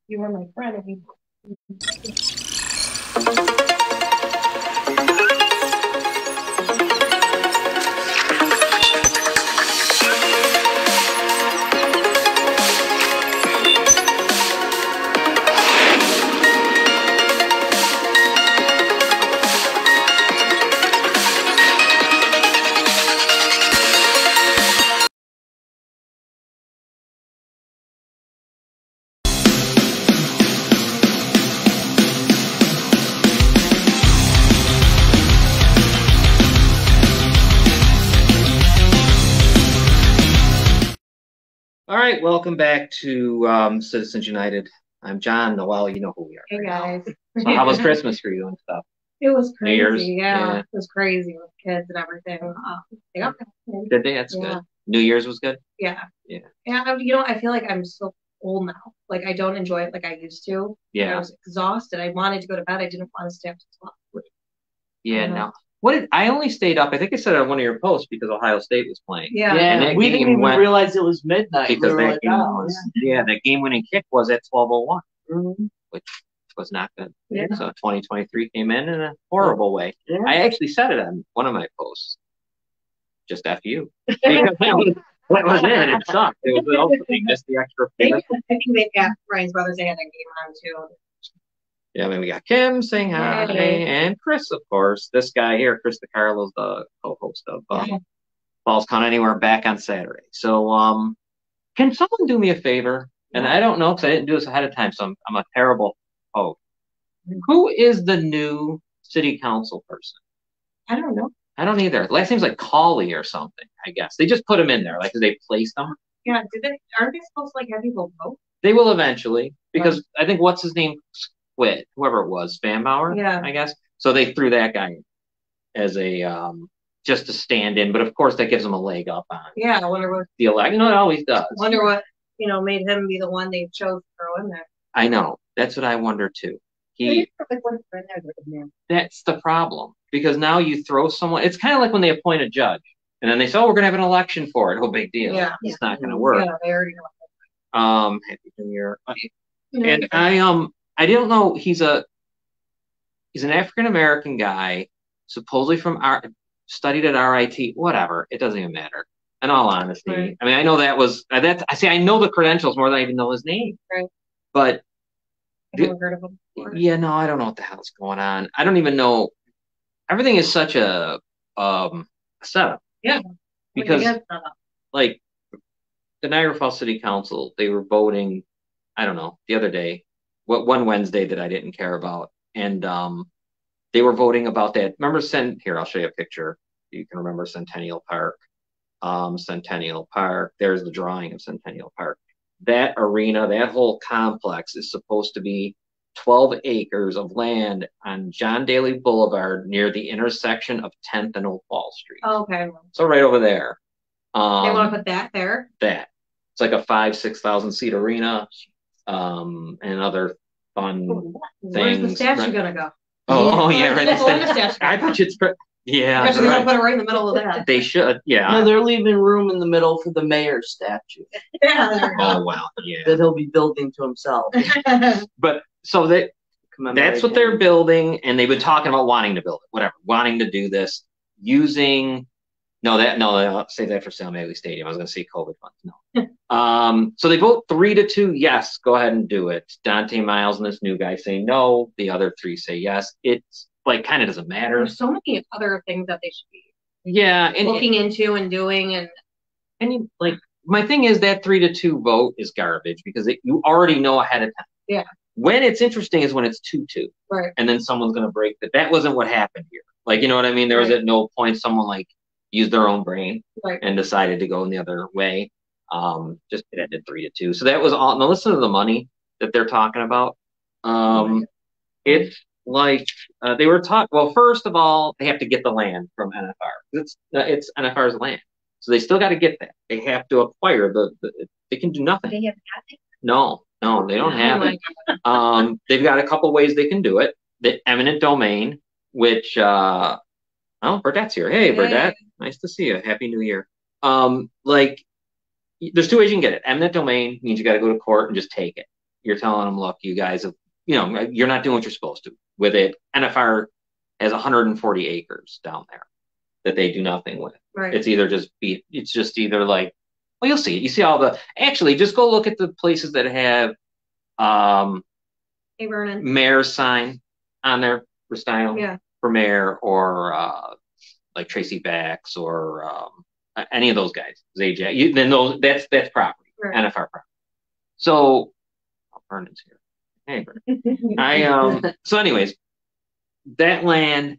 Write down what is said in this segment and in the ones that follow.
You were my friend. And you... All right, welcome back to Citizens United. I'm John. Noel, you know who we are. Hey guys. So how was Christmas for you and stuff? It was New Year's? crazy. Yeah, it was crazy with kids and everything. Yeah. Did they? That's good. New Year's was good? Yeah. Yeah. Yeah, I feel like I'm so old now. Like I don't enjoy it like I used to. Yeah. I was exhausted. I wanted to go to bed. I didn't want to stay up till 12. Yeah, no. I only stayed up, I think I said on one of your posts because Ohio State was playing. Yeah. And we didn't even realize it was midnight. Because that game-winning kick was at 12:01, which was not good. Yeah. So 2023 came in a horrible way. Yeah. I actually said it on one of my posts. Just F you. Because that was it. It sucked. It was the opening. Just the extra. I think they got Ryan's brothers. They had that game on too. Yeah, I mean, we got Kim saying hi, and Chris, of course. This guy here, Chris DeCarlo's the co-host of Balls Count Anywhere back on Saturday. So, can someone do me a favor? And I don't know because I didn't do this ahead of time, so I'm a terrible host. Who is the new city council person? I don't know. I don't either. Last name's like Cawley or something, I guess. They just put him in there, like, they placed them. Yeah, aren't they supposed to, like, have people vote? They will eventually, because I think, what's his name? Quit, whoever it was, Spanbauer, I guess. So they threw that guy in as a just to stand in, but of course that gives him a leg up on. Yeah, I wonder what the election. You know, it always does. Wonder what made him be the one they chose to throw in there. I know. That's what I wonder too. That's the problem, because now you throw someone. It's kind of like when they appoint a judge, and then they say, "Oh, we're gonna have an election for it." Oh, big deal. Yeah, it's not gonna work. Yeah, they already know. Happy New Year. And I didn't know he's an African American guy, supposedly studied at RIT, whatever. It doesn't even matter. In all honesty, I mean, I know that was I know the credentials more than I even know his name. Right. But I've never heard of him before. Yeah, no, I don't know what the hell's going on. I don't even know. Everything is such a setup. Yeah. Because like the Niagara Falls City Council, they were voting, I don't know, the other day. One Wednesday that I didn't care about, and they were voting about that. Remember, here, I'll show you a picture. You can remember Centennial Park. Centennial Park. There's the drawing of Centennial Park. That arena, that whole complex is supposed to be 12 acres of land on John Daly Boulevard near the intersection of 10th and Old Falls Street. Oh, okay. So right over there. They want to put that there? That. It's like a 5,000-6,000 seat arena. And other fun things. Where's the statue gonna go? Oh yeah, right. I thought it's yeah. They're gonna put it right in the middle of that. They should, yeah. No, they're leaving room in the middle for the mayor's statue. Yeah. Oh wow, yeah. That he'll be building to himself. But so that's what they're building, and they've been talking about wanting to build it, whatever, wanting to do this using. No, I'll save that for Salem Bailey Stadium. I was going to say COVID funds. No. So they vote 3-2. Yes, go ahead and do it. Dante Miles and this new guy say no. The other three say yes. It's like kind of doesn't matter. There's so many other things that they should be looking into and doing. And like my thing is that 3-2 vote is garbage because you already know ahead of time. Yeah. When it's interesting is when it's 2-2. Right. And then someone's going to break that. That wasn't what happened here. Like, you know what I mean? There was at no point someone like used their own brain and decided to go in the other way. Just it ended 3-2. So that was all. Now listen to the money that they're talking about. It's like they were talking. Well, first of all, they have to get the land from NFR. It's NFR's land, so they still got to get that. They have to acquire they can do nothing. They have nothing. No, they don't have it. They've got a couple ways they can do it. The eminent domain, which Burdette's here. Hey, Burdette. Nice to see you. Happy New Year. Like, there's two ways you can get it. Eminent domain means you got to go to court and just take it. you're telling them, look, you guys have, you're not doing what you're supposed to with it. NFR has 140 acres down there that they do nothing with. Right. It's just either like, well, you'll see. You see actually, just go look at the places that have Hey, Vernon. mayor's sign on there for style. Yeah. For mayor or like Tracy Bax or any of those guys. Zajac. Then that's property. Right. NFR property. So Vernon's here. Hey, Vernon. So anyways, that land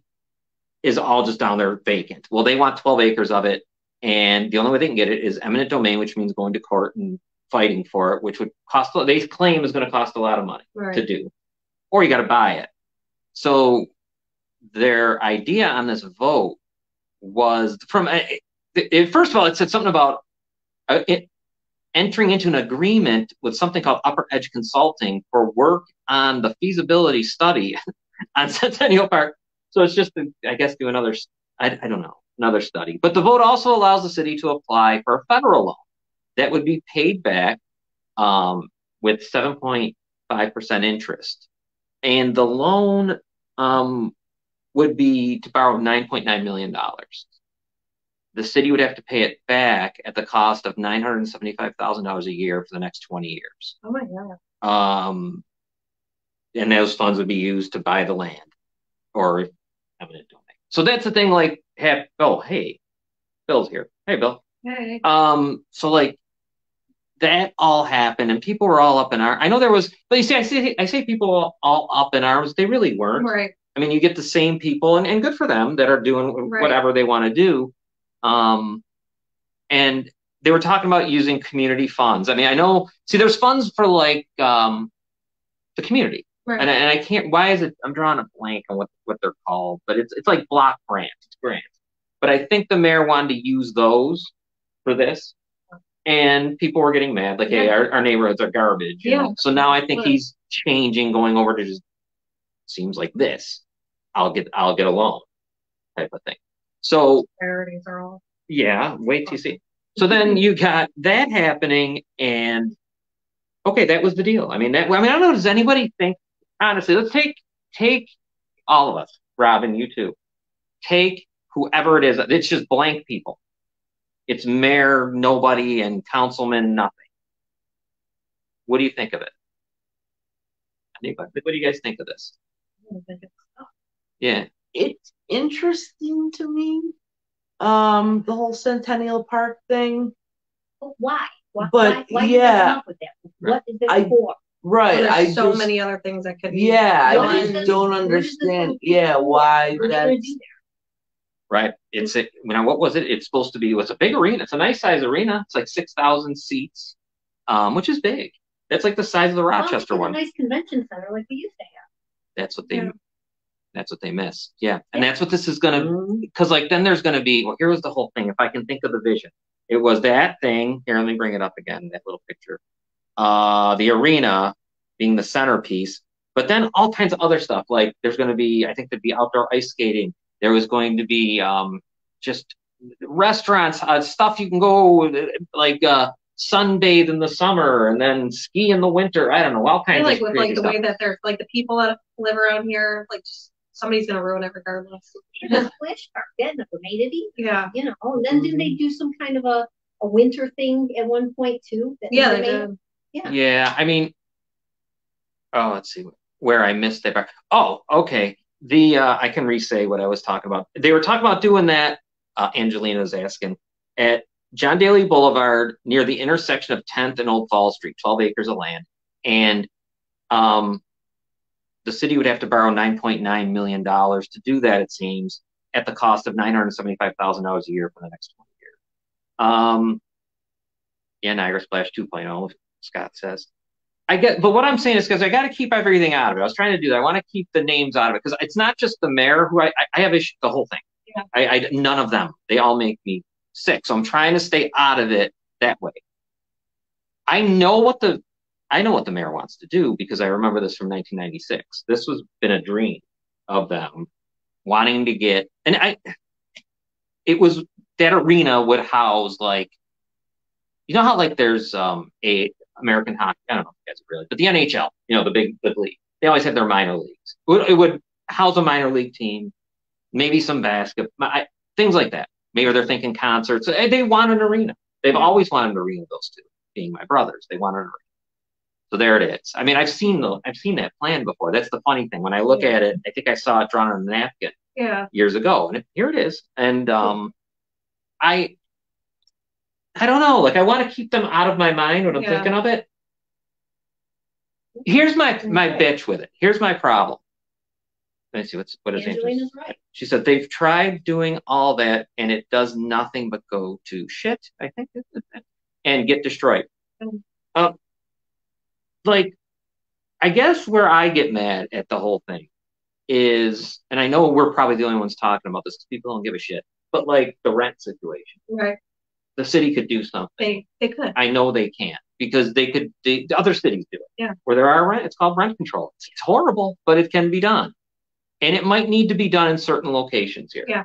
is all just down there vacant. Well, they want 12 acres of it, and the only way they can get it is eminent domain, which means going to court and fighting for it, which would cost, they claim is going to cost a lot of money to do, or you got to buy it. So their idea on this vote was first of all, it said something about entering into an agreement with something called Upper Edge Consulting for work on the feasibility study on Centennial Park. So it's just, I guess, do another, I don't know, another study. But the vote also allows the city to apply for a federal loan that would be paid back with 7.5% interest. And the loan would be to borrow $9.9 million. The city would have to pay it back at the cost of $975,000 a year for the next 20 years. Oh my God. And those funds would be used to buy the land or eminent domain. So that's the thing, like, hey, Bill's here. Hey, Bill. Hey. So like that all happened and people were all up in arms. I know there was, but you see, I say people all up in arms. They really weren't. Right. I mean, you get the same people and good for them that are doing whatever they want to do. And they were talking about using community funds. I mean, I know, there's funds for like the community. Right. And I can't, why is it, I'm drawing a blank on what they're called, but it's like block grants. It's grants. But I think the mayor wanted to use those for this. And people were getting mad, like, hey, our neighborhoods are garbage. You know? So now I think he's changing, going over to just, seems like this. I'll get a loan type of thing. So priorities are all. Yeah, wait till you see. So then you got that happening, and okay, that was the deal. I don't know. Does anybody think, honestly, let's take all of us, Robin, you too. Take whoever it is. It's just blank people. It's mayor, nobody, and councilman, nothing. What do you think of it? Anybody? What do you guys think of this? Yeah. It's interesting to me, the whole Centennial Park thing. But why? Why did they come up with that? What is it for? Right. Well, there's so many other things that could be. Yeah, I just don't understand. Why that's. Right. What was it? It's supposed to be, it's a big arena. It's a nice size arena. It's like 6,000 seats, which is big. That's like the size of the Rochester one. It's a nice convention center like we used to have. That's what they missed. Yeah. And that's what this is going to, because like then there's going to be, here was the whole thing. If I can think of the vision, it was that thing. Here, let me bring it up again, that little picture. The arena being the centerpiece, but then all kinds of other stuff. Like there's going to be, I think there'd be outdoor ice skating. There was going to be just restaurants, stuff you can go like sunbathe in the summer and then ski in the winter. I don't know, all kinds of with like the way that they're like the people that live around here, like just somebody's gonna ruin it regardless. The splash park, that never made it either. Yeah. And then didn't they do some kind of a winter thing at one point too? They did. Yeah. Let's see where I missed that part. Oh, okay. I can re-say what I was talking about. They were talking about doing that, Angelina's asking, at John Daly Boulevard near the intersection of 10th and Old Fall Street, 12 acres of land. And the city would have to borrow $9.9 million to do that, it seems, at the cost of $975,000 a year for the next 20 years. Niagara Splash 2.0, Scott says. But what I'm saying is because I got to keep everything out of it. I was trying to do that. I want to keep the names out of it because it's not just the mayor who I have issues with the whole thing. Yeah. None of them. They all make me sick. So I'm trying to stay out of it that way. I know what the mayor wants to do because I remember this from 1996. This was been a dream of them wanting to get, it was that arena would house like, you know how like there's a American hockey. I don't know if you guys really, but the NHL, the big league. They always have their minor leagues. It would house a minor league team, maybe some basketball, things like that. Maybe they're thinking concerts. They want an arena. They've always wanted an arena. Those two, being my brothers, they want an arena. So there it is. I mean, I've seen that plan before. That's the funny thing. When I look at it, I think I saw it drawn on a napkin years ago, and here it is. And I don't know. Like, I want to keep them out of my mind when I'm thinking of it. Here's my bitch with it. Here's my problem. Let me see what is Angelina's right. She said they've tried doing all that, and it does nothing but go to shit, I think, and get destroyed. Like, I guess where I get mad at the whole thing is, and I know we're probably the only ones talking about this because people don't give a shit, but like the rent situation. Right. The city could do something. They could. I know they can't because they could. The other cities do it. Yeah. Where there are rent, it's called rent control. It's horrible, but it can be done, and it might need to be done in certain locations here. Yeah.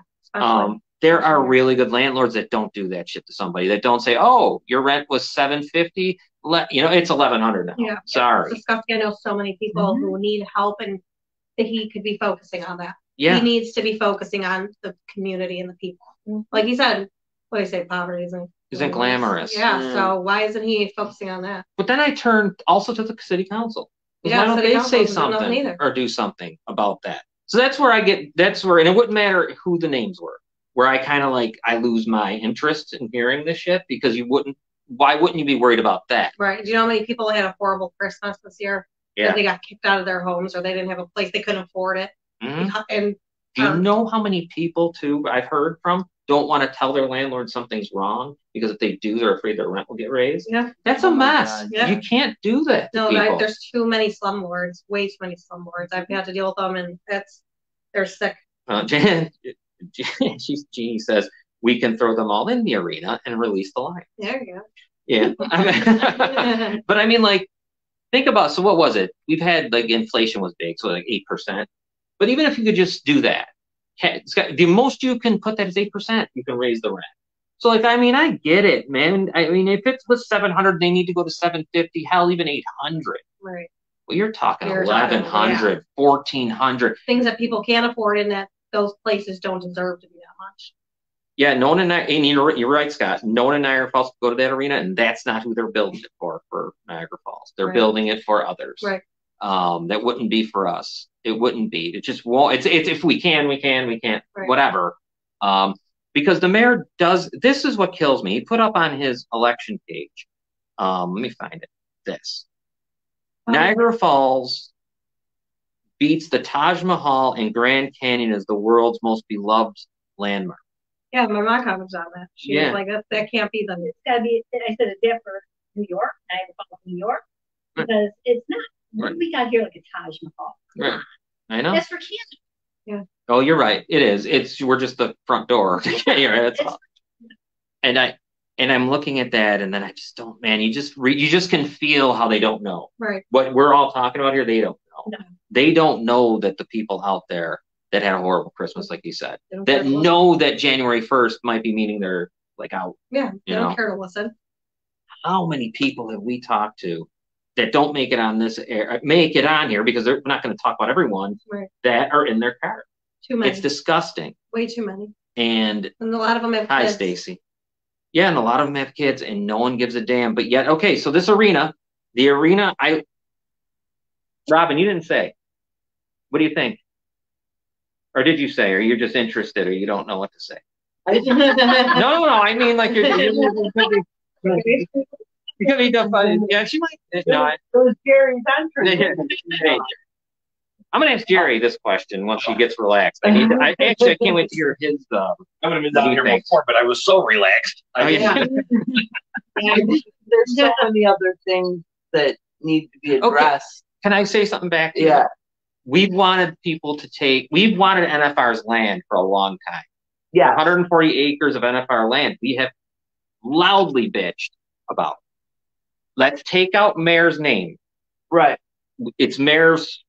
There are really good landlords that don't do that shit to somebody. That don't say, "Oh, your rent was $750. It's $1,100 now." Yeah. Sorry. It's disgusting. I know so many people who need help, and that he could be focusing on that. Yeah. He needs to be focusing on the community and the people. Like he said. What do you say? Poverty isn't glamorous. Yeah. So why isn't he focusing on that? But then I turned also to the city council. Why don't they say something or do something about that? So that's where and it wouldn't matter who the names were, where I kind of I lose my interest in hearing this shit because why wouldn't you be worried about that? Right. Do you know how many people had a horrible Christmas this year? Yeah. They got kicked out of their homes or they didn't have a place, they couldn't afford it. Mm-hmm. And do you know how many people too I've heard from don't want to tell their landlord something's wrong because if they do, they're afraid their rent will get raised? Yeah. That's a mess. Yeah. You can't do that. No, there's too many slumlords, way too many slumlords. I've had to deal with them, and they're sick. Jeannie says we can throw them all in the arena and release the line. There you go. Yeah. But I mean, think about, so what was it? We've had inflation was big, so 8%. But even if you could just do that, the most you can put that is 8%. You can raise the rent. So I get it, man. I mean, if it was 700, they need to go to 750. Hell, even 800. Right. Well, you're talking 1,100, 1,400. Things that people can't afford, and that those places don't deserve to be that much. Yeah, and you're right, Scott. No one in Niagara Falls can go to that arena, and that's not who they're building it for Niagara Falls. They're building it for others. Right. That wouldn't be for us. It wouldn't be. It just won't. It's if we can, we can't, whatever. Because the mayor does. This is what kills me. He put up on his election page. Let me find it. This Niagara Falls beats the Taj Mahal and Grand Canyon as the world's most beloved landmark. Yeah, my mom comments on that. She was like, that can't be the. It's gotta be. I said it's different. New York, Niagara Falls, New York, because it's not. We got here like a Taj Mahal. Right. I know. That's for Canada. Yeah. Oh, you're right. It is. We're just the front door. That's all. And I'm looking at that, and then I just don't. Man, you just can feel how they don't know. Right. What we're all talking about here, they don't know. No. They don't know that the people out there that had a horrible Christmas, like you said, that know that January 1st might be meaning they're out. Yeah. They don't care to listen. How many people have we talked to that don't make it on make it on here because they're not going to talk about everyone that are in their car. Too many. It's disgusting. Way too many. And a lot of them have kids. Hi, Stacy. Yeah, and a lot of them have kids, and no one gives a damn. But yet, okay, so this arena, Robin, you didn't say. What do you think? Or did you say? Or you're just interested, or you don't know what to say? No. I mean, you could be done. Yeah, she might. No, it was Jerry's entrance. I'm gonna ask Jerry this question once she gets relaxed. I can't wait to hear his. I would have been down here before, but I was so relaxed. There's so many other things that need to be addressed. Okay. Can I say something back to you? Yeah. We've wanted NFR's land for a long time. Yeah. 140 acres of NFR land. We have loudly bitched about. Let's take out mayor's name. Right. It's mayor's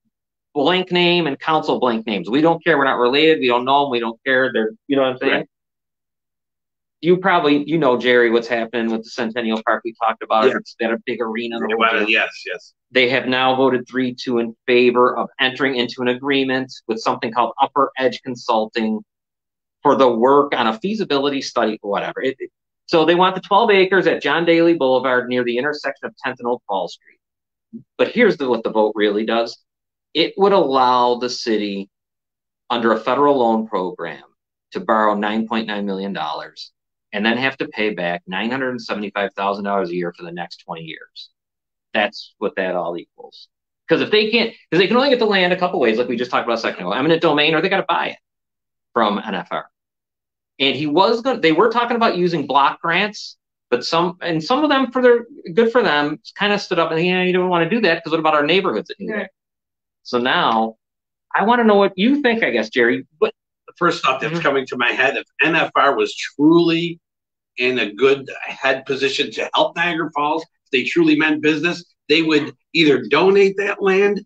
blank name and council blank names. We don't care. We're not related. We don't know them. We don't care. You know what I'm saying? Right. you know, Jerry, what's happening with the Centennial Park. We talked about it. It's that a big arena. Yes. They have now voted 3-2 in favor of entering into an agreement with something called Upper Edge Consulting for the work on a feasibility study or whatever. So they want the 12 acres at John Daly Boulevard near the intersection of 10th and Old Fall Street. But here's what the vote really does. It would allow the city, under a federal loan program, to borrow $9.9 million and then have to pay back $975,000 a year for the next 20 years. That's what that all equals. Because they can only get the land a couple ways, like we just talked about a second ago, eminent domain, or they got to buy it from NFR. And they were talking about using block grants, but some of them, good for them, kind of stood up and you don't want to do that because what about our neighborhoods that need it? So now I want to know what you think, I guess, Jerry. The first thought that's coming to my head, if NFR was truly in a good head position to help Niagara Falls, if they truly meant business, they would either donate that land,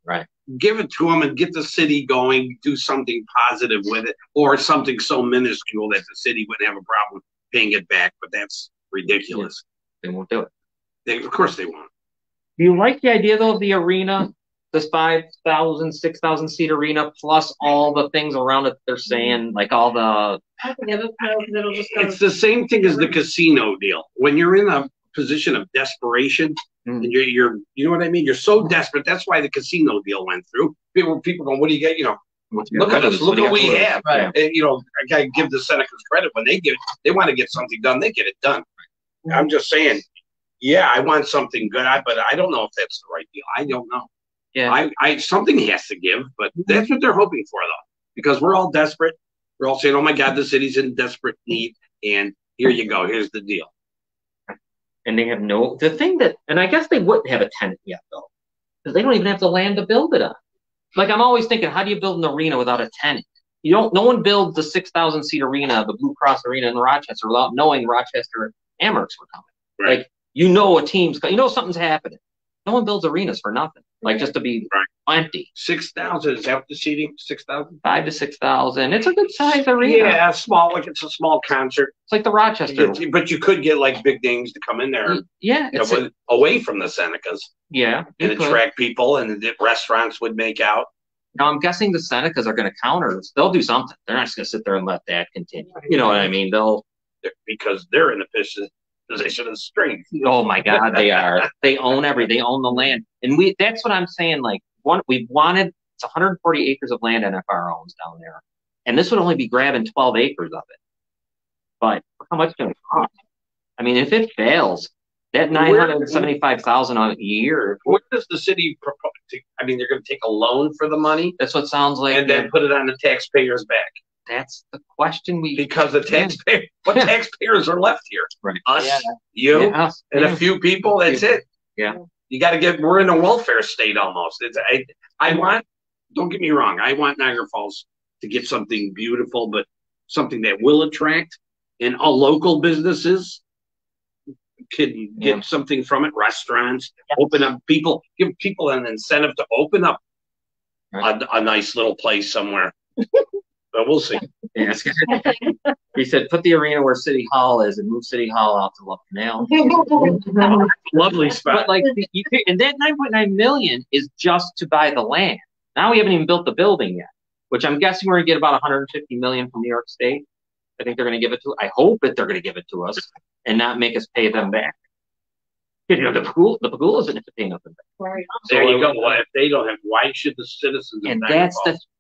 give it to them and get the city going, do something positive with it, or something so minuscule that the city wouldn't have a problem paying it back. But that's ridiculous. They won't do it. Of course they won't. Do you like the idea, though, of the arena, this 5,000, 6,000 seat arena, plus all the things around it they're saying, like all the... It's the same thing as the casino deal. When you're in a position of desperation, and you know what I mean? You're so desperate. That's why the casino deal went through. People going, what do you get? You know, look at us. Look what we have. Right. And, you know, I got to give the Senecas credit. When they want to get something done, they get it done. I'm just saying, yeah, I want something good, but I don't know if that's the right deal. I don't know. Yeah. Something has to give, but that's what they're hoping for, though, because we're all desperate. We're all saying, oh, my God, the city's in desperate need. And here you go. Here's the deal. And they have and I guess they wouldn't have a tenant yet, though, because they don't even have the land to build it on. Like, I'm always thinking, how do you build an arena without a tenant? No one builds the 6,000 seat arena, the Blue Cross Arena in Rochester, without knowing Rochester Amherst were coming. Right. Like, something's happening. No one builds arenas for nothing, like just to be empty. 6,000, is that the seating? 6,000? 5,000 to 6,000. It's a good size arena. Yeah, small, like it's a small concert. It's like the Rochester. But you could get like big names to come in there. Yeah. Away from the Senecas. Yeah. And attract people, and the restaurants would make out. Now, I'm guessing the Senecas are going to counter this. They'll do something. They're not just going to sit there and let that continue. You know what I mean? Because they're in a position of strength. Oh my God, they are. They own they own the land. And that's what I'm saying. Like, it's 140 acres of land NFR owns down there. And this would only be grabbing 12 acres of it. But how much can it cost? I mean, if it fails, that $975,000 a year. Where does the city propose? They're going to take a loan for the money. That's what it sounds like. And then put it on the taxpayers' back. That's the question because the what taxpayers are left here? Right. Us, you, and a few people. That's it. Yeah. You got to we're in a welfare state almost. Don't get me wrong. I want Niagara Falls to get something beautiful, but something that will attract and all local businesses can get something from it. Restaurants, open up give people an incentive to open up a nice little place somewhere. But we'll see. Yes. He said, put the arena where City Hall is and move City Hall out to Love Canal. Lovely spot. But and that $9.9 million is just to buy the land. Now we haven't even built the building yet, which I'm guessing we're going to get about $150 million from New York State. I think they're going to give it to. I hope that they're going to give it to us and not make us pay them back. The Pagula isn't paying nothing back. Right. There you go. If they don't have, why should the citizens? And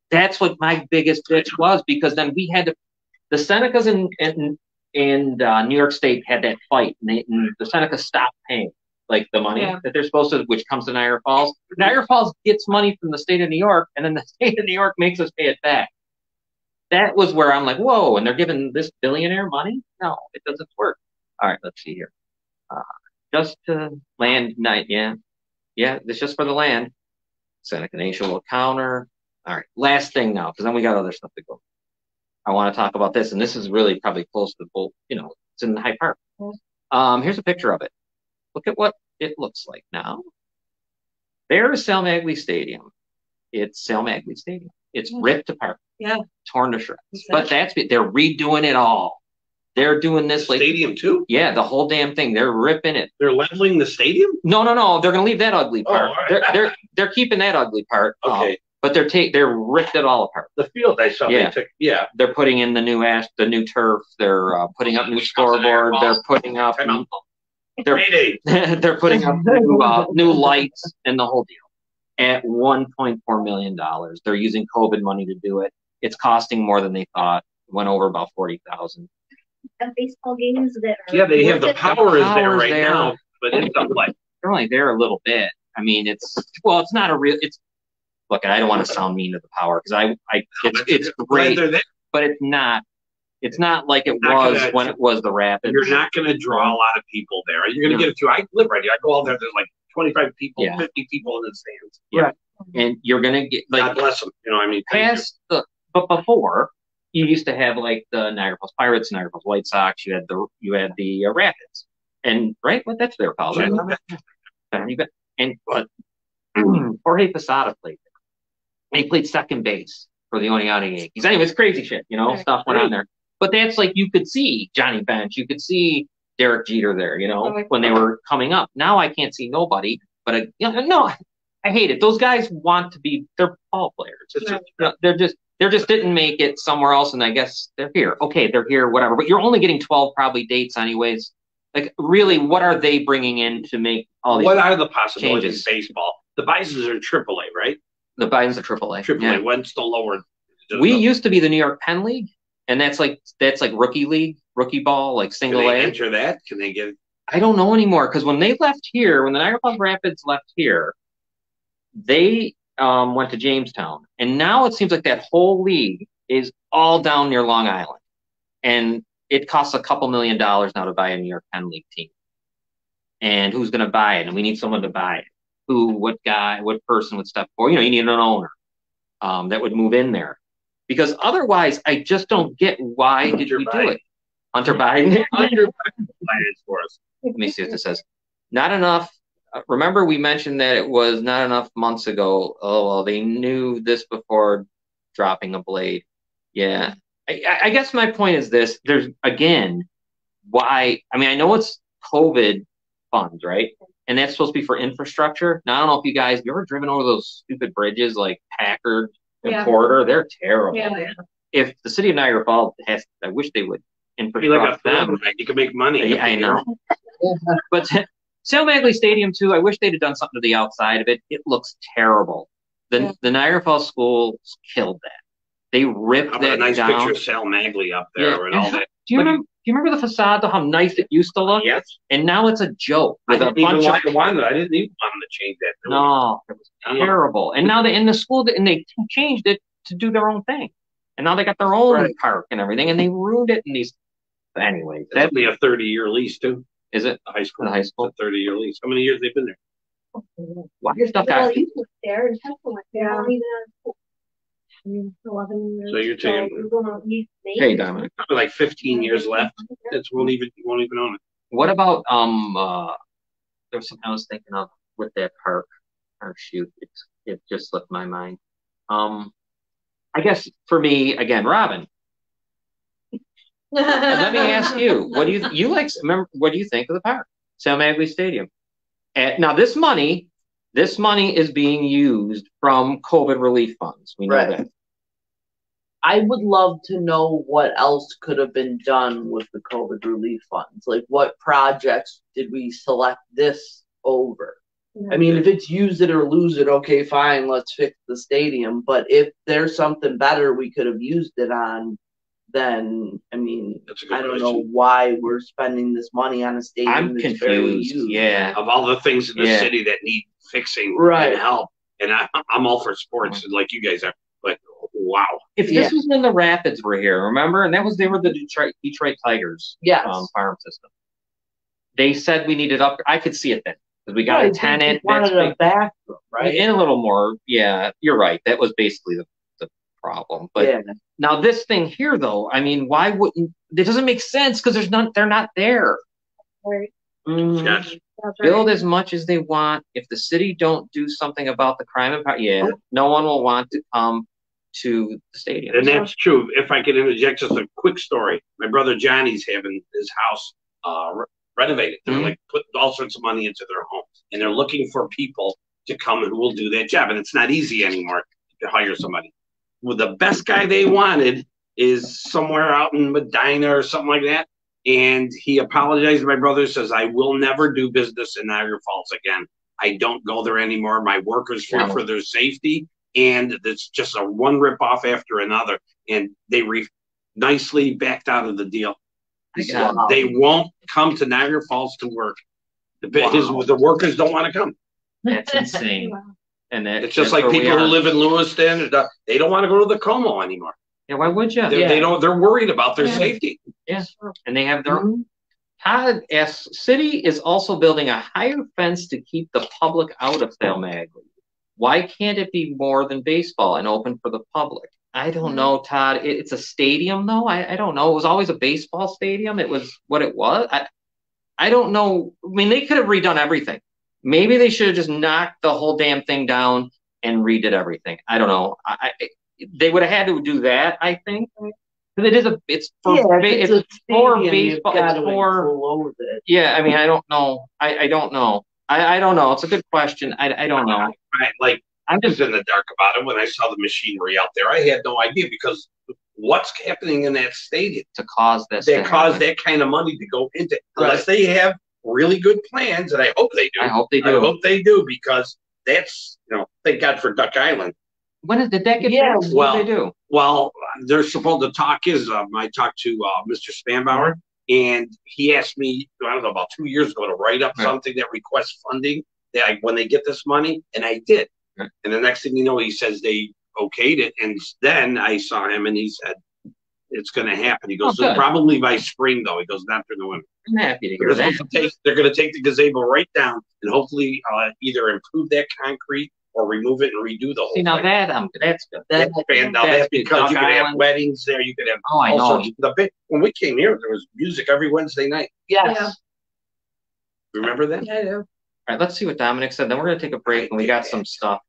that's what my biggest bitch was, because then we had the Senecas and New York State had that fight, and the Senecas stopped paying like the money that they're supposed to, which comes to Niagara Falls. Niagara Falls gets money from the state of New York, and then the state of New York makes us pay it back. That was where I'm like, whoa, and they're giving this billionaire money? No, it doesn't work. All right, let's see here. Just to land night, yeah, it's just for the land. Seneca Nation will counter. All right, last thing now, because then we got other stuff to go. I want to talk about this, and this is really probably close to both. It's in Hyde Park. Here's a picture of it. Look at what it looks like now. There's Sal Magley Stadium. It's Sal Magley Stadium. It's ripped apart, torn to shreds. But they're redoing it all. They're doing this like stadium too. Yeah, the whole damn thing. They're ripping it. They're leveling the stadium. No. They're gonna leave that ugly part. Right. They're keeping that ugly part. Okay. But they're ripped it all apart. The field I saw. Yeah. They're putting in the new turf. They're putting up new scoreboard. They're putting up. They're putting up new lights and the whole deal at $1.4 million. They're using COVID money to do it. It's costing more than they thought. It went over about 40,000. Baseball games that are. Yeah, they have the power is there right now, but it's not like they're only there a little bit. I mean, it's not a real. It's look. I don't want to sound mean to the power because it's great, but it's not. It's not like it was when it was the Rapids. You're not going to draw a lot of people there. You're going to get it to. I live right here. I go out there. There's like 25 people, 50 people in the stands. Yeah, and you're going to get like God bless them. You know, I mean, but before you used to have like the Niagara Falls Pirates, Niagara Falls White Sox. You had the Rapids, and right, what that's their called. Right? But Jorge Posada played there. He played second base for the Oneonta Yankees. Anyway, it's crazy shit. Stuff went on there. But that's like you could see Johnny Bench, you could see Derek Jeter there, when they were coming up. Now I can't see nobody. But no, I hate it. Those guys want to be. They're ball players. They're just didn't make it somewhere else, and I guess they're here. Okay, they're here, whatever. But you're only getting 12 probably dates anyways. Like really, what are they bringing in to make all these? What are the possibilities changes? In baseball? The Bisons are in AAA, right? The Bisons are AAA. AAA. Yeah. When's the lower? We used to be the New York Penn League. And that's like rookie league, rookie ball, like single A. Can they enter that? Can they get? I don't know anymore because when they left here, when the Niagara Falls Rapids left here, they went to Jamestown, and now it seems like that whole league is all down near Long Island, and it costs a couple $1 million now to buy a New York Penn League team. And who's going to buy it? And we need someone to buy it. What person would step forward? You need an owner that would move in there. Because otherwise, I just don't get why did we do it. Hunter Biden. Hunter Biden for us. Let me see what this says. Not enough. Remember, we mentioned that it was not enough months ago. Oh, well, they knew this before dropping a blade. Yeah. I guess my point is this. There's, again, why. I mean, I know it's COVID funds, right? And that's supposed to be for infrastructure. Now, I don't know if you guys, have you ever driven over those stupid bridges like Packard? Porter, they're terrible. Yeah. If the city of Niagara Falls I wish they would infrastructure them. Right? You can make money. Yeah, I know. But Sale Magley Stadium too. I wish they'd have done something to the outside of it. It looks terrible. The Niagara Falls schools killed that. They ripped that a nice down. Picture of Sal Magley up there and all that. Do you remember the facade? How nice it used to look. Yes. And now it's a joke. With I didn't even want them to change that. No, it was terrible. And now in the school, and they changed it to do their own thing. And now they got their own park and everything, and they ruined it in these. Anyway, that'd be a 30-year lease too. Is it? The high school. The high school. It's a 30-year lease. How many years they've been there? Why is stuff got? You were there and Temple went there. Even out of school. 11 years. So you're taking. Hey, Dominic. Like 15 years left. You won't even own it. What about there was something I was thinking of with that park. Oh shoot, it just slipped my mind. I guess for me again, Robin. Let me ask you, what do you like? Remember, what do you think of the park, Sale Magley Stadium? And now this money is being used from COVID relief funds. We know that. I would love to know what else could have been done with the COVID relief funds. Like, what projects did we select this over? I mean, if it's use it or lose it, okay, fine, let's fix the stadium. But if there's something better we could have used it on, then, I mean, I don't know why we're spending this money on a stadium. I'm confused. Yeah. Of all the things in the city that need fixing and help. And I'm all for sports like you guys are. But wow. If this was when the Rapids were here, remember? And they were the Detroit Tigers farm system. They said we needed up. I could see it then. Because we got a tenant. Wanted a bathroom, right? And a little more. Yeah, you're right. That was basically the problem. But now this thing here, though, I mean, why wouldn't it? Doesn't make sense because they're not there. Right. Build as much as they want. If the city don't do something about the crime and no one will want to come to the stadium. And that's true. If I could interject just a quick story. My brother Johnny's having his house renovated. They're like putting all sorts of money into their home. And they're looking for people to come who will do that job. And it's not easy anymore to hire somebody. Well, the best guy they wanted is somewhere out in Medina or something like that. And he apologized to my brother, says, I will never do business in Niagara Falls again. I don't go there anymore. My workers fear for their safety. And it's just a one ripoff after another. And they nicely backed out of the deal. They won't come to Niagara Falls to work. The workers don't want to come. That's insane. And it's just like people who live in Lewiston. They don't want to go to the Como anymore. Yeah, why would you? They don't. They're worried about their safety. Yeah, and they have their. Todd S. City is also building a higher fence to keep the public out of Thelmagly. Why can't it be more than baseball and open for the public? I don't know, Todd. It's a stadium, though. I don't know. It was always a baseball stadium. It was what it was. I don't know. I mean, they could have redone everything. Maybe they should have just knocked the whole damn thing down and redid everything. I don't know. They would have had to do that, I think. Because it's for baseball. It's for yeah. I mean, I don't know. I don't know. I don't know. It's a good question. I don't know. I'm just in the dark about it. When I saw the machinery out there, I had no idea because what's happening in that stadium to cause this? They cause that kind of money to go into unless they have really good plans, and I hope they do. I hope they do. I hope they do because that's thank God for Duck Island. When did that get fixed? What did they do? Well, they're supposed to talk I talked to Mr. Spanbauer, and he asked me, I don't know, about 2 years ago to write up something that requests funding when they get this money, and I did. And the next thing you know, he says they okayed it, and then I saw him, and he said, it's going to happen. He goes, probably by spring, though. He goes, not through the winter. I'm happy to hear that. They're going to take the gazebo right down and hopefully either improve that concrete or remove it and redo the whole thing. Now that's good. That's because you could have weddings there. You could have I know. When we came here, there was music every Wednesday night. Yes. Yeah. Remember that? Yeah, I do. All right, let's see what Dominic said. Then we're going to take a break, and we got some stuff.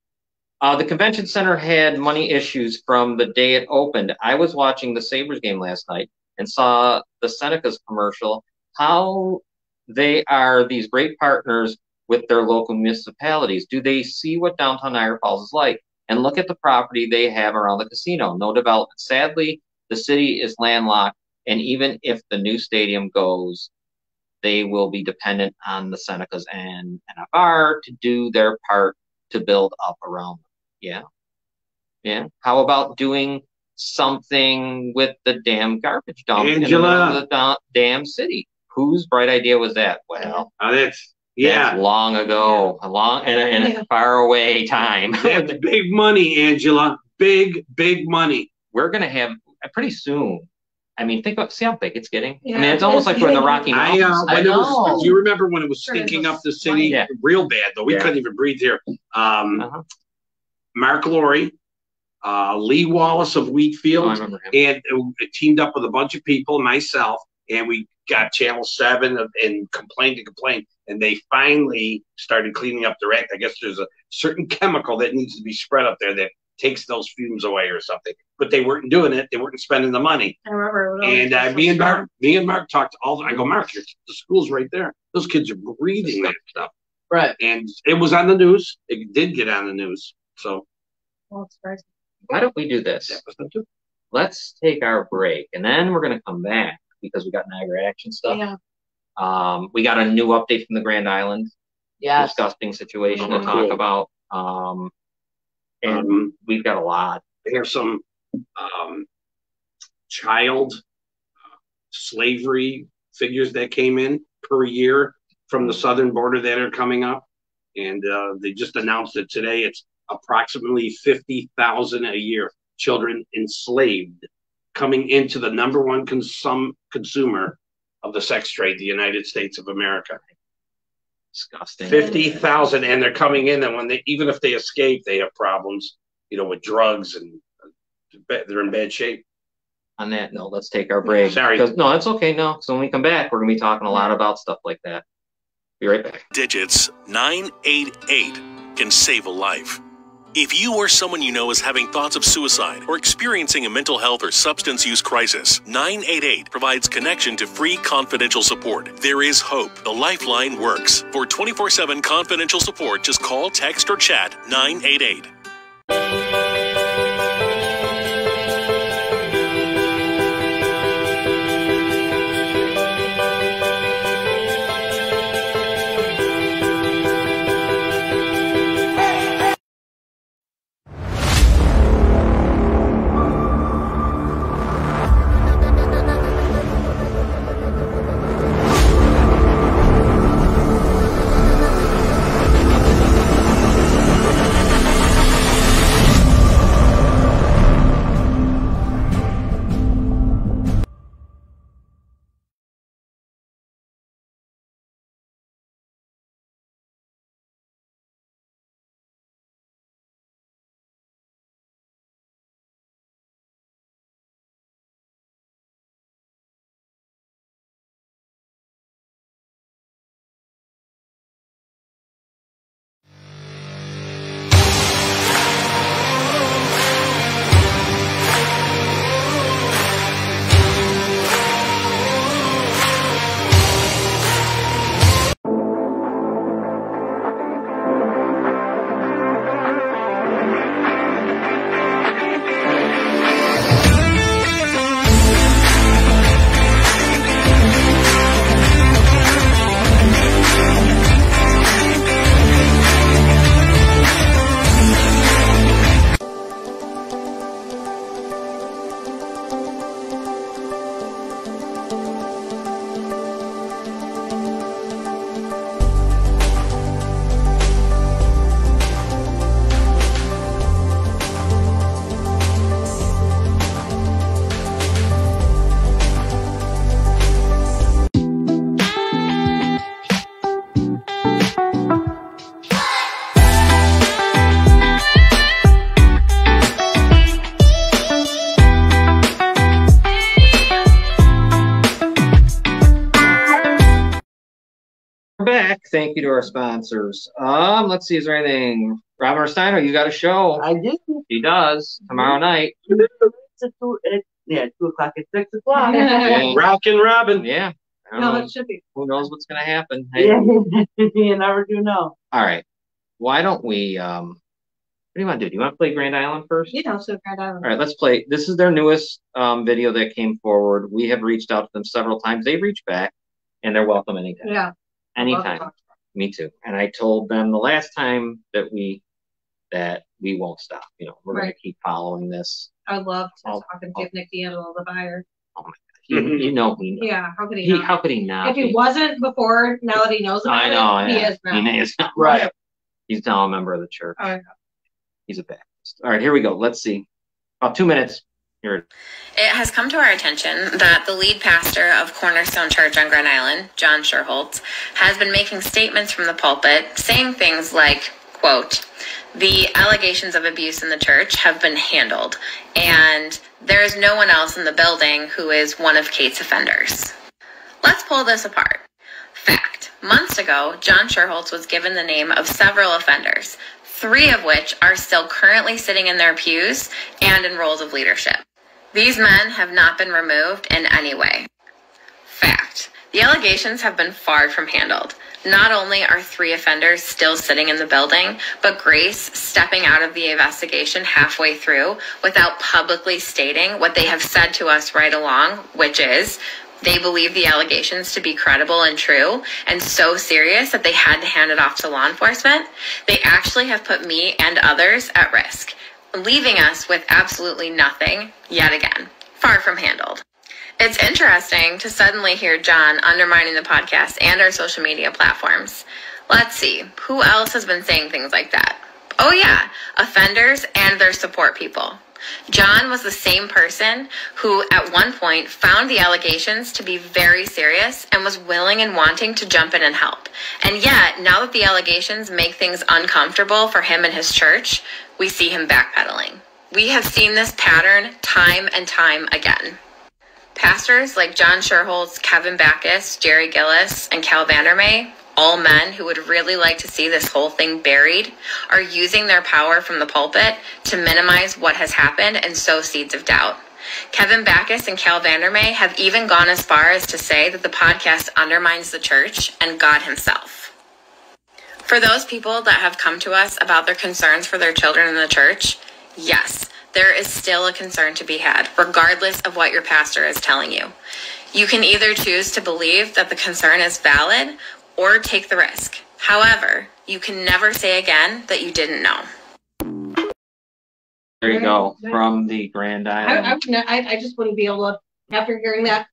The convention center had money issues from the day it opened. I was watching the Sabres game last night and saw the Seneca's commercial, how they are these great partners with their local municipalities. Do they see what downtown Niagara Falls is like? And look at the property they have around the casino. No development. Sadly, the city is landlocked, and even if the new stadium goes, they will be dependent on the Senecas and NFR to do their part to build up around them. Yeah. How about doing something with the damn garbage dump in the middle of the damn city? Whose bright idea was that? Well, that's long ago, a far away time. That's big money, Angela. Big money. We're gonna have pretty soon. I mean, see how big it's getting. Yeah. I mean, it's almost like we're in the Rocky Mountains. Do you remember when it was stinking up the city real bad? Though we couldn't even breathe here. Mark Laurie, Lee Wallace of Wheatfield, and it teamed up with a bunch of people, myself, and we got Channel 7 and complained, and they finally started cleaning up their act. I guess there's a certain chemical that needs to be spread up there that takes those fumes away or something. But they weren't doing it. They weren't spending the money. I remember. And me and Mark talked I go, Mark, the school's right there. Those kids are breathing that stuff. Right. And it was on the news. It did get on the news. So. Why don't we do this? Let's take our break, and then we're going to come back because we got Niagara Action stuff. Yeah. We got a new update from the Grand Island. Yes. Disgusting situation to talk about. And we've got a lot. There's some child slavery figures that came in per year from the southern border that are coming up. And they just announced it today. It's approximately 50,000 a year, children enslaved, coming into the number one consumer of the sex trade, the United States of America. Disgusting. 50,000, and they're coming in, and even if they escape, they have problems, with drugs, and they're in bad shape. On that note, let's take our break. Sorry. No, it's okay. No, so when we come back, we're going to be talking a lot about stuff like that. Be right back. Digits 988 can save a life. If you or someone you know is having thoughts of suicide or experiencing a mental health or substance use crisis, 988 provides connection to free confidential support. There is hope. The Lifeline works. For 24/7 confidential support, just call, text, or chat 988. Back. Thank you to our sponsors. Let's see, is there anything? Robert Steiner, you got a show. I do. He does tomorrow night. It's 2 o'clock at 6 o'clock. Yeah. Rockin' Robin. Yeah. No, that should be. Who knows what's going to happen? Hey. Yeah, you never do know. All right. Why don't we, what do you want to do? Do you want to play Grand Island first? Yeah, so Grand Island. All right, let's play. This is their newest video that came forward. We have reached out to them several times. They've reached back, and they're welcome anytime. Yeah. Anytime. Me too. And I told them the last time that we won't stop. You know, we're going to keep following this. I'd love to talk and give Nick D'Angelo the buyer. Oh my God. You know he knows. Yeah, how could he not? How could he not? If he wasn't before, now that he knows about he is now. He is now. Right. He's now a member of the church. Oh, yeah. He's a Baptist. All right, here we go. Let's see. About 2 minutes. Here. It has come to our attention that the lead pastor of Cornerstone Church on Grand Island, John Sherholtz, has been making statements from the pulpit saying things like, quote, "The allegations of abuse in the church have been handled, and there is no one else in the building who is one of Kate's offenders." Let's pull this apart. Fact. Months ago, John Sherholtz was given the name of several offenders, 3 of which are still currently sitting in their pews and in roles of leadership. These men have not been removed in any way. Fact. The allegations have been far from handled. Not only are 3 offenders still sitting in the building, but Grace stepping out of the investigation halfway through without publicly stating what they have said to us right along, which is they believe the allegations to be credible and true and so serious that they had to hand it off to law enforcement. They actually have put me and others at risk, leaving us with absolutely nothing, yet again. Far from handled. It's interesting to suddenly hear John undermining the podcast and our social media platforms. Let's see, who else has been saying things like that? Oh yeah, offenders and their support people. John was the same person who at one point found the allegations to be very serious and was willing and wanting to jump in and help. And yet, now that the allegations make things uncomfortable for him and his church, we see him backpedaling. We have seen this pattern time and time again. Pastors like John Sherholtz, Kevin Backus, Jerry Gillis, and Cal Vandermeer all men who would really like to see this whole thing buried, are using their power from the pulpit to minimize what has happened and sow seeds of doubt. Kevin Backus and Cal Vandermeer have even gone as far as to say that the podcast undermines the church and God himself. For those people that have come to us about their concerns for their children in the church, yes, there is still a concern to be had, regardless of what your pastor is telling you. You can either choose to believe that the concern is valid or take the risk. However, you can never say again that you didn't know. There you go, from the Grand Island. I just wouldn't be able to, after hearing that,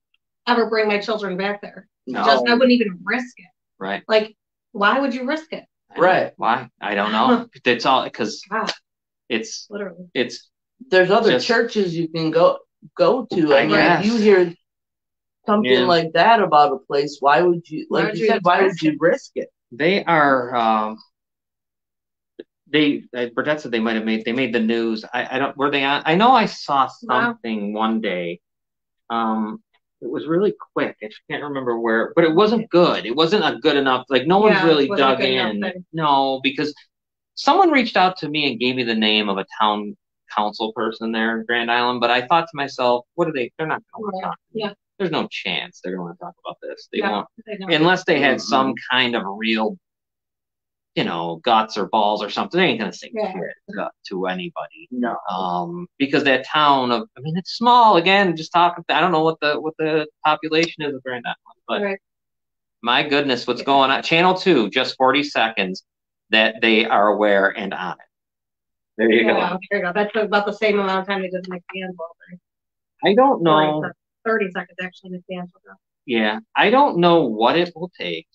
ever bring my children back there. No. I wouldn't even risk it. Right. Like, why would you risk it? Right. Why? I don't know. It's all because it's literally. There's other churches you can go to. I mean, if you hear something like that about a place, why would you? Like you said, why would you risk it? They are. Burdette said they made the news. I don't, were they on? I know I saw something one day. It was really quick. I can't remember where, but it wasn't good. It wasn't a good enough, like no one's really dug in. No, because someone reached out to me and gave me the name of a town council person there in Grand Island, but I thought to myself, what are they? They're not going to talk. Yeah. There's no chance they're going to talk about this. They won't, unless they had some kind of real, guts or balls or something. They ain't gonna say shit to anybody. No. Because that town it's small. Again, just talking. I don't know what the population is of Grand Island, but my goodness, what's going on? Channel 2, just 40 seconds that they are aware and on it. There you go. There you go. That's about the same amount of time they did the Nick D'Angelo thing. I don't know. 30 seconds actually, Nick D'Angelo. Yeah, I don't know what it will take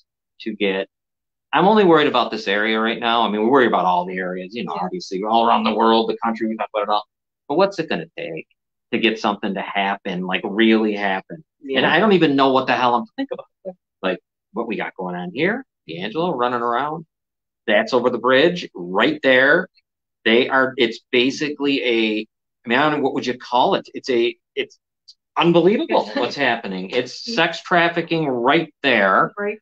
to get. I'm only worried about this area right now. I mean, we worry about all the areas, obviously, all around the world, the country, we talk about it all. But what's it going to take to get something to happen, like really happen? Yeah. And I don't even know what the hell I'm thinking about. Like, what we got going on here, D'Angelo running around. That's over the bridge, right there. It's basically I don't know, what would you call it? It's unbelievable what's happening. It's sex trafficking right there. Right.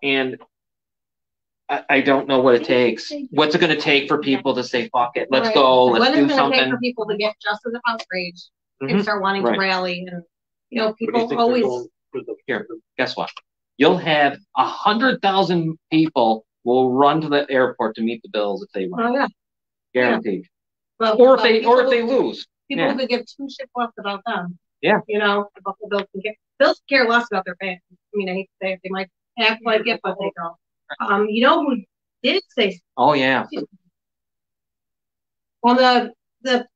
And I don't know what it takes. What's it going to take for people to say, fuck it, let's go, let's do something? What is it going to take for people to get just as outraged and start wanting to rally? And, people always... Here, guess what? You'll have 100,000 people will run to the airport to meet the bills if they want. Oh, yeah. Guaranteed. Yeah. Or if they lose. People could give two shit less about them. Yeah. The Buffalo Bills can care less about their fans. I mean, I hate to say it, they might act like it, but they don't. You know who did say? Oh yeah. Well, the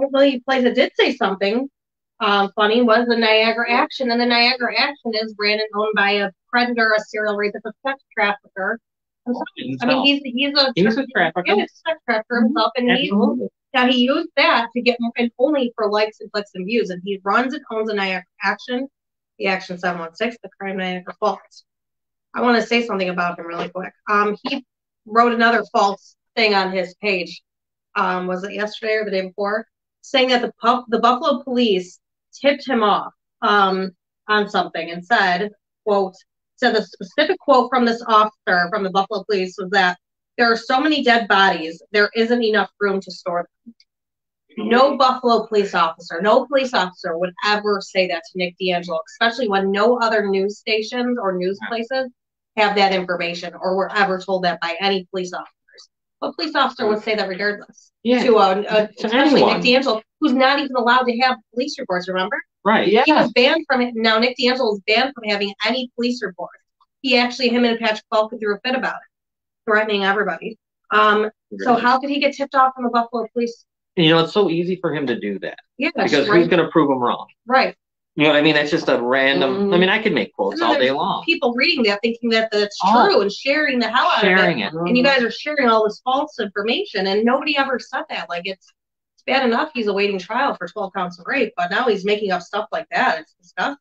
place that did say something funny was the Niagara Action, and the Niagara Action is ran and owned by a predator, a serial rapist, a sex trafficker. I mean, he's a trafficker. Yeah, he's a sex trafficker himself, and he used that to get, and only for likes and clicks and views, and he runs and owns a Niagara Action, the Action 716, the Crime Niagara Falls. I want to say something about him really quick. He wrote another false thing on his page. Was it yesterday or the day before? Saying that the Buffalo police tipped him off on something and said the specific quote from this officer from the Buffalo police was that there are so many dead bodies, there isn't enough room to store them. No Buffalo police officer would ever say that to Nick D'Angelo, especially when no other news stations or news places have that information or were ever told that by any police officers. What police officer would say that regardless? Yeah. To especially Nick D'Angelo, who's not even allowed to have police reports, remember? Right. Yeah. He was banned from it. Now Nick D'Angelo is banned from having any police reports. Him and Patrick Falk threw a fit about it, threatening everybody. So how could he get tipped off from the Buffalo police? It's so easy for him to do that. Yeah. Because who's going to prove him wrong? Right. You know what I mean? That's just a random. I mean, I could make quotes all day long. People reading that, thinking that that's true, and sharing the hell out of it. And you guys are sharing all this false information, and nobody ever said that. Like it's bad enough he's awaiting trial for 12 counts of rape, but now he's making up stuff like that. It's disgusting.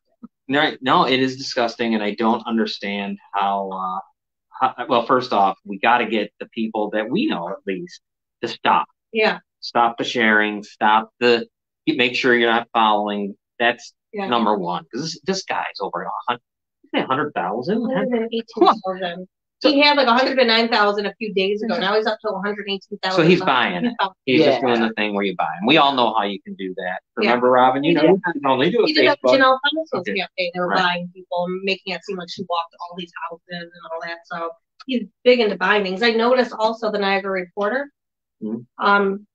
Right? No, it is disgusting, and I don't understand how. Well, first off, we got to get the people that we know at least to stop. Yeah. Stop the sharing. Make sure you're not following. That's number one, because this guy's over 100. 100,000? 118,000. He had like 109,000 a few days ago. Now he's up to 118,000. So he's buying it. He's just doing the thing where you buy them. We all know how you can do that. Remember, Robin? You can only do a Facebook. He did a Janelle campaign. They were buying people and making it seem like she walked all these houses and all that. So he's big into buying things. I noticed also the Niagara Reporter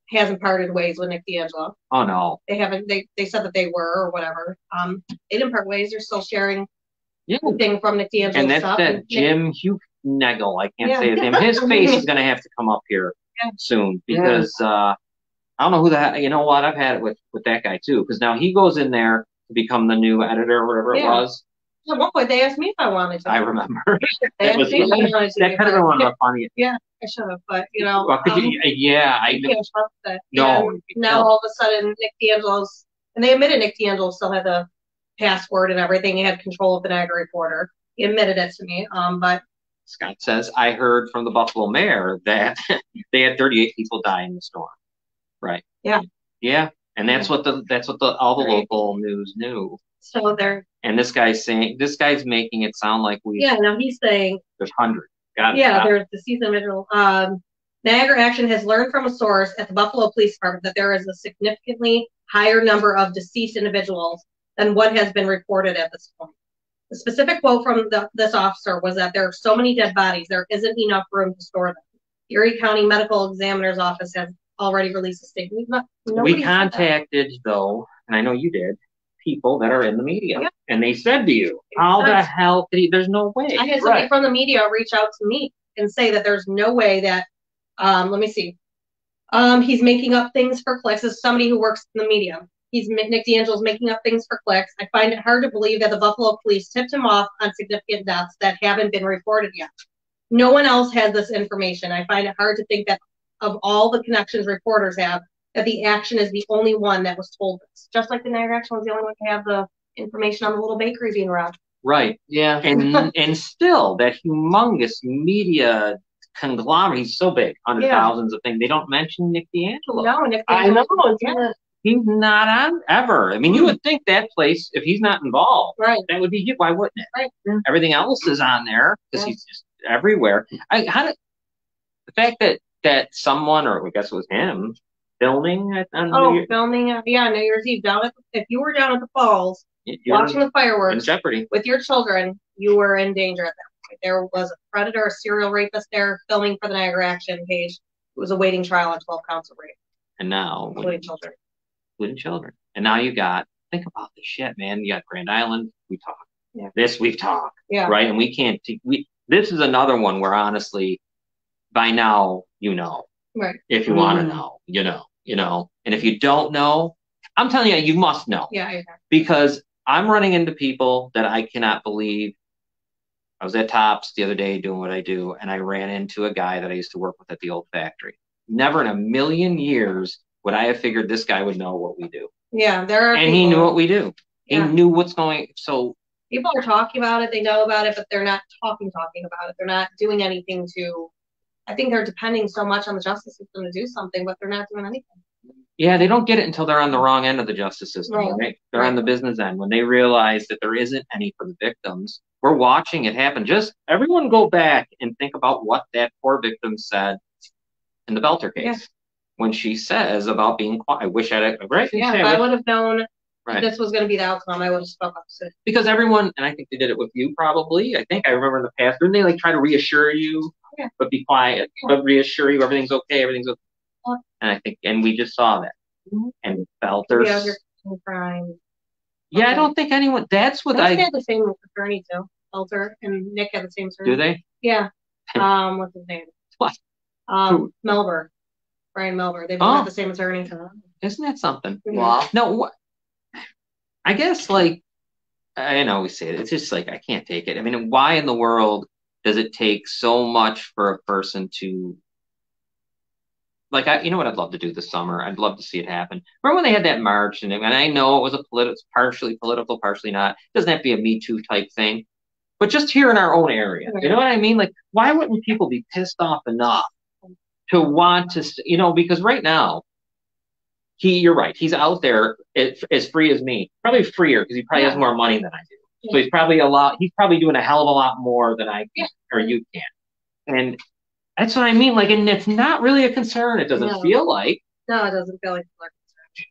hasn't parted ways with Nick D'Angelo. Oh no, they haven't. They said that they were or whatever. They didn't part ways. They're still sharing thing from Nick D'Angelo. And that's stuff. That Jim Hugnagel. I can't say his name. His face is going to have to come up here soon because I don't know who the heck. You know what? I've had it with that guy too because now he goes in there to become the new editor or whatever it was. At one point, they asked me if I wanted to. I remember. They asked me if I wanted to. That could have been one of the funniest. Yeah, I should have, but you know. Well, I can't trust that. No. And now all of a sudden, Nick D'Angelo's, and they admitted Nick D'Angelo still had the password and everything. He had control of the Niagara Reporter. He admitted it to me. But Scott says, I heard from the Buffalo mayor that they had 38 people die in the storm. Right. Yeah. Yeah. And that's what all the local news knew. So and this guy's making it sound like now he's saying there's hundreds. There's the season individual. Niagara Action has learned from a source at the Buffalo Police Department that there is a significantly higher number of deceased individuals than what has been reported at this point. The specific quote from this officer was that there are so many dead bodies, there isn't enough room to store them. The Erie County Medical Examiner's Office has already released a statement. We contacted, though, and I know you did, people that are in the media. Yeah. And they said to you, how the hell could he? There's no way. I had somebody from the media reach out to me and say that there's no way that, let me see. He's making up things for clicks. This is somebody who works in the media. Nick D'Angelo's making up things for clicks. I find it hard to believe that the Buffalo police tipped him off on significant deaths that haven't been reported yet. No one else has this information. I find it hard to think that of all the connections reporters have, that the Action is the only one that was told this. Just like the Niagara Action was the only one to have the information on the little bakery being robbed. Right. Yeah. And still, that humongous media conglomerate, he's so big, hundreds of thousands of things. They don't mention Nick D'Angelo. No, Nick D'Angelo. I know. He's not on ever. I mean, you would think that place, if he's not involved, that would be huge. Why wouldn't it? Right. Everything else is on there because he's just everywhere. The fact that someone, or I guess it was him, filming filming, New Year's Eve if you were down at the falls watching the fireworks in jeopardy with your children, you were in danger at that point. There was a predator, a serial rapist there filming for the Niagara Action page. It was awaiting trial on 12 counts of rape. And now, including children. And now you got, think about this shit, man. You got Grand Island, we talk. Yeah. This we've talked. Yeah. Right. And we can't. This is another one where honestly, by now you know. Right. If you want to know, you know. And if you don't know, I'm telling you, you must know. Yeah. Because I'm running into people that I cannot believe. I was at Tops the other day doing what I do, and I ran into a guy that I used to work with at the old factory. Never in a million years would I have figured this guy would know what we do. Yeah, there are. And he knew what we do. He knew what's going. So people are talking about it. They know about it, but they're not talking about it. They're not doing anything to. I think they're depending so much on the justice system to do something, but they're not doing anything. Yeah, they don't get it until they're on the wrong end of the justice system, right? They're on the business end when they realize that there isn't any for the victims. We're watching it happen. Just everyone go back and think about what that poor victim said in the Belter case. Yeah. When she says about being quiet, I wish I'd right. Yeah, if I would have known this was going to be the outcome, I would have spoke up. Because everyone, and I think they did it with you probably. I think I remember in the past, didn't they try to reassure you, but be quiet, but reassure you everything's okay, everything's okay. And I think, and we just saw that. Mm-hmm. And Belter. Yeah, I don't think anyone. That's what I had the same attorney too. Belter and Nick had the same attorney. Do they? Yeah. What's his name? What? Melber. Brian Melber. They both have the same attorney. Isn't that something? Wow. No, I guess I always say it. It's just I can't take it. I mean, why in the world does it take so much for a person to you know what I'd love to do this summer? I'd love to see it happen. Remember when they had that march, and I know it was partially political, partially not. It doesn't have to be a Me Too type thing, but just here in our own area, you know what I mean? Why wouldn't people be pissed off enough to want to, because right now, you're right, he's out there as free as me, probably freer because he probably has more money than I do. So he's probably doing a hell of a lot more than I can or you can. And that's what I mean. Like, and it's not really a concern. It doesn't feel like. No, it doesn't feel like people are concerned.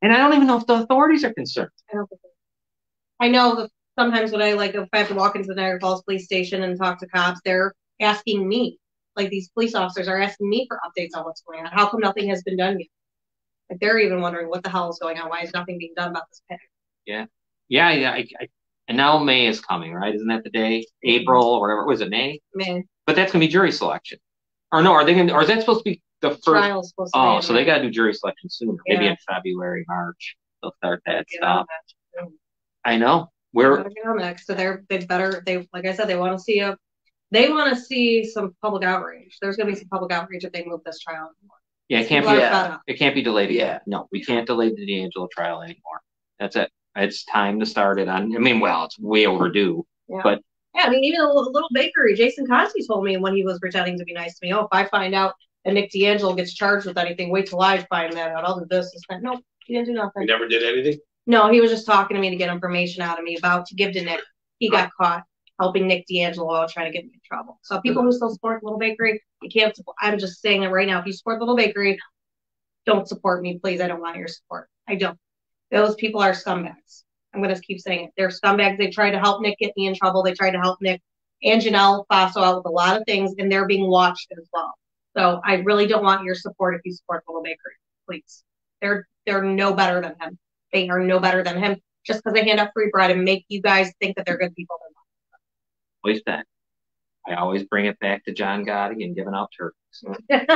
And I don't even know if the authorities are concerned. I don't think. I know that sometimes when if I have to walk into the Niagara Falls police station and talk to cops, they're asking me, like these police officers are asking me for updates on what's going on. How come nothing has been done yet? Like they're even wondering what the hell is going on. Why is nothing being done about this pig? Yeah. And now May is coming, right? Isn't that the day? April or whatever. Was it May? May. But that's gonna be jury selection. Or no? Are they gonna? Or is that supposed to be the first? Trial's supposed to be so they gotta do jury selection sooner. Maybe in February, March. They'll start that stuff. I know. So they like I said, they want to see some public outrage. There's going to be some public outrage if they move this trial anymore. Yeah, it can't be delayed again. No, we can't delay the D'Angelo trial anymore. That's it. It's time to start it on. I mean, well, it's way overdue. Yeah. But I mean, even a little bakery. Jason Cosby told me when he was pretending to be nice to me, if I find out and Nick D'Angelo gets charged with anything, wait till I find that out. I'll do this and that. No, he didn't do nothing. He never did anything? No, he was just talking to me to get information out of me to give to Nick. He got caught helping Nick D'Angelo out trying to get me in trouble. So people who still support Little Bakery, you can't support. I'm just saying it right now. If you support Little Bakery, don't support me, please. I don't want your support. I don't. Those people are scumbags. I'm going to keep saying it. They're scumbags. They tried to help Nick get me in trouble. They tried to help Nick and Janelle Faso out with a lot of things, and they're being watched as well. So I really don't want your support if you support Little Bakery, please. They're no better than him. They are no better than him just because they hand out free bread and make you guys think that they're good people. Always that. I always bring it back to John Gotti and giving out turkeys.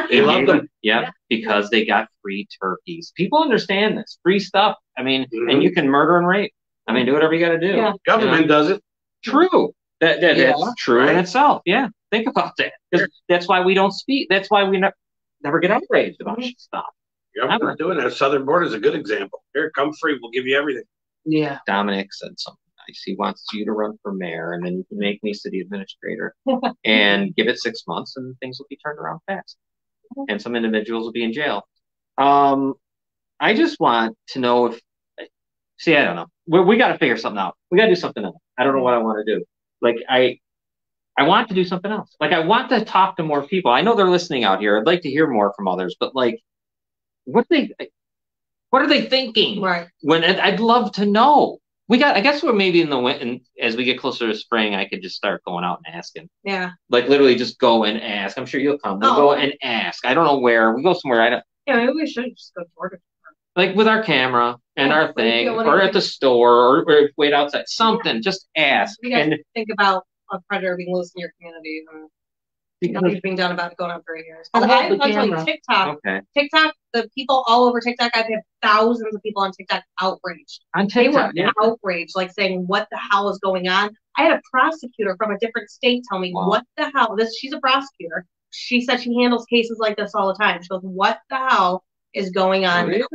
They love them. Yep, because they got free turkeys. People understand this. Free stuff. I mean, and you can murder and rape. I mean, do whatever you got to do. Yeah. Government does it. True. That's true in itself. Yeah. Think about that. That's why we don't speak. That's why we never get outraged about stuff. Government's doing that. Southern Border is a good example. Here, come free. We'll give you everything. Yeah. Dominic said something nice. He wants you to run for mayor, and then you can make me city administrator, and give it 6 months, and things will be turned around fast, and some individuals will be in jail. I just want to know if. See, I don't know. We got to figure something out. We got to do something else. I don't know what I want to do. Like I want to do something else. Like I want to talk to more people. I know they're listening out here. I'd like to hear more from others, but like, what are they thinking? Right. When I'd love to know. I guess we're maybe in the winter, as we get closer to spring, I could just start going out and asking. Yeah. Like literally just go and ask. I'm sure you'll come. We'll go and ask. I don't know where. We go somewhere. Yeah, maybe we should just go to like with our camera and our thing, or at the store, or wait outside. Something. Just ask. You guys think about a predator being loose in your community. Nothing's being done about it going on for years. TikTok, the people all over TikTok, I've had thousands of people on TikTok outraged. On TikTok, they were outraged, like saying, "What the hell is going on?" I had a prosecutor from a different state tell me, "What the hell?" She's a prosecutor. She said she handles cases like this all the time. She goes, "What the hell is going on? Really?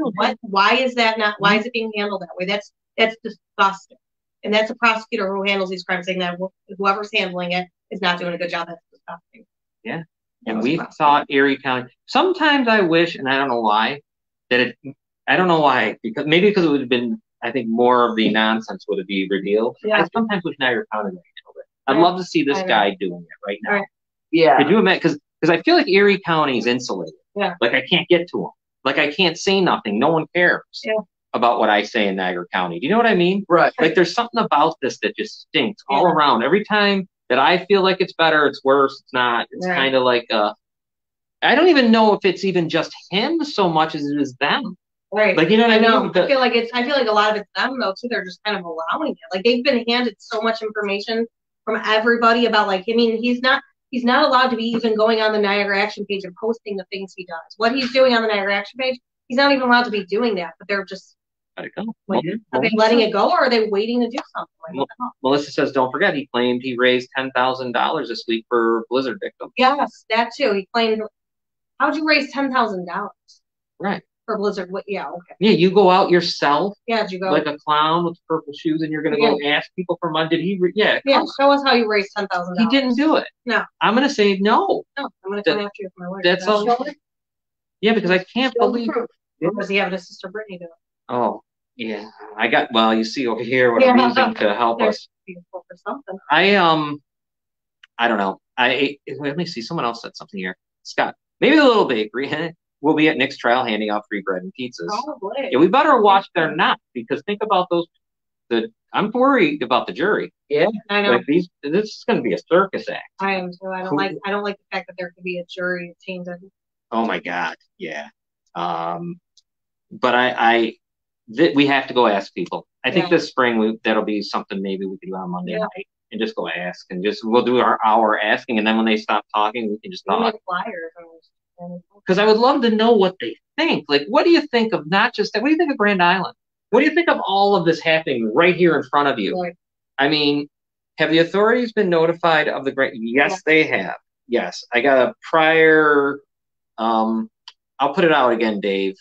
Why is that not? Why is it being handled that way? That's disgusting." And that's a prosecutor who handles these crimes, saying that whoever's handling it is not doing a good job. That's disgusting. Yeah. And we thought Erie County. Sometimes I wish, and I don't know why, I don't know why, because it would have been, I think, more of the nonsense would have been revealed. Yeah. I sometimes wish Niagara County would handle it. I'd love to see this guy doing it right now. Right. Yeah. Could you imagine? Because I feel like Erie County is insulated. Yeah. Like I can't get to him. Like I can't say nothing. No one cares about what I say in Niagara County. Do you know what I mean? Right. Like there's something about this that just stinks all around. Every time that I feel like it's better, it's worse, it's not. It's kind of like I don't even know if it's even just him so much as it is them. Right. Like, you know what I mean? I feel like a lot of it's them though too. They're just kind of allowing it. Like they've been handed so much information from everybody about he's not allowed to be even going on the Niagara Action page and posting the things he does. What he's doing on the Niagara Action page, he's not even allowed to be doing that, but they're just let it go. Are they letting it go, or are they waiting to do something? Like, Melissa says, don't forget, he claimed he raised $10,000 this week for blizzard victims. Yes, that too. He claimed. How'd you raise $10,000? Right. For blizzard? Yeah, okay. Yeah, you go out yourself. Yeah, did you go like a clown with purple shoes, and you're gonna go ask people for money? Did he? Yeah. Show us how you raised $10,000. He didn't do it. No. I'm gonna say no. No, I'm gonna come after you for my word. That's all. Yeah, because I can't believe. Does he have a sister Brittany do it? Oh. Yeah, you see over here what I'm using to help us. useful for something. I don't know. Let me see. Someone else said something here. Scott, maybe the little bakery will be at Nick's trial handing out free bread and pizzas. Probably. Yeah, we better watch they're not, because think about those. I'm worried about the jury. Yeah, I know. Like this is going to be a circus act. I am too. I don't like the fact that there could be a jury tainted. Oh my God, yeah. But we have to go ask people. I think this spring that'll be something maybe we could do on Monday night and just go ask, and we'll do our hour asking, and then when they stop talking, we can just talk. Make flyers. Because I would love to know what they think. Like, what do you think of not just that? What do you think of Grand Island? What do you think of all of this happening right here in front of you? Right. I mean, have the authorities been notified of the great? Yes, they have. Yes, I got a prior. I'll put it out again, Dave.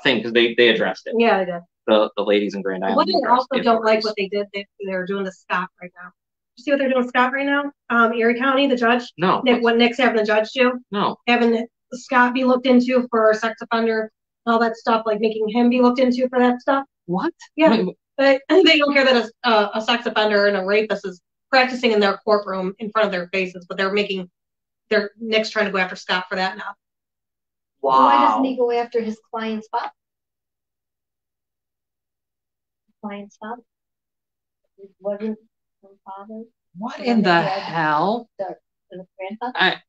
Thing, because they addressed it. Yeah, they did. The ladies in Grand Island. What I also don't like what they did. They're doing to Scott right now. You see what they're doing to Scott right now? Erie County, the judge. No. What Nick's having the judge do? No. Having Scott be looked into for sex offender, all that stuff, like making him be looked into for that stuff. What? Yeah. But they don't care that a sex offender and a rapist is practicing in their courtroom in front of their faces, but Nick's trying to go after Scott for that now. Wow. Why doesn't he go after his client's father? Client's father? It wasn't her father? What in the hell? The grandfather?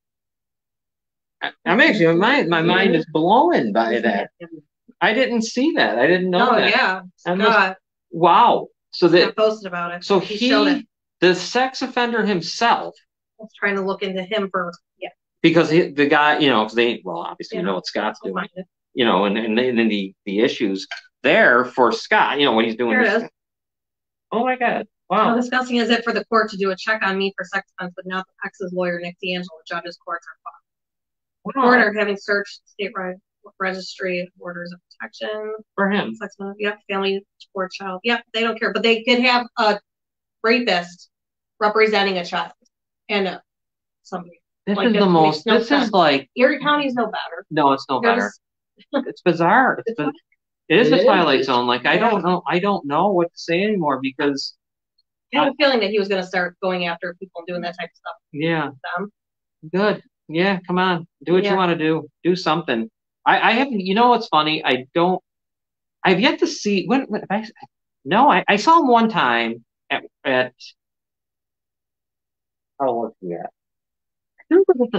I'm actually, my mind is blown by that. I didn't see that. I didn't know that. Yeah. Scott. Wow. So that posted about it. So he showed it. The sex offender himself, was trying to look into him for because the guy, because obviously you know what Scott's doing, and then the issues there for Scott, what he's doing. There it is. Oh my God. Wow. How disgusting is it for the court to do a check on me for sex offense, but now the ex's lawyer, Nick D'Angelo, judge's courts are fucked. The court are having searched state registry orders of protection. For him. Sex offense, family support child. They don't care. But they could have a rapist representing a child and somebody. This is the most, is like. Erie County is no better. No, it's no better. It's bizarre. It is a Twilight Zone. Like, I don't know what to say anymore, because I had a feeling that he was going to start going after people doing that type of stuff. Yeah. Good. Yeah, come on. Do what you want to do. Do something. I haven't, what's funny? I've yet to see, I saw him one time at how was he at? I think it was at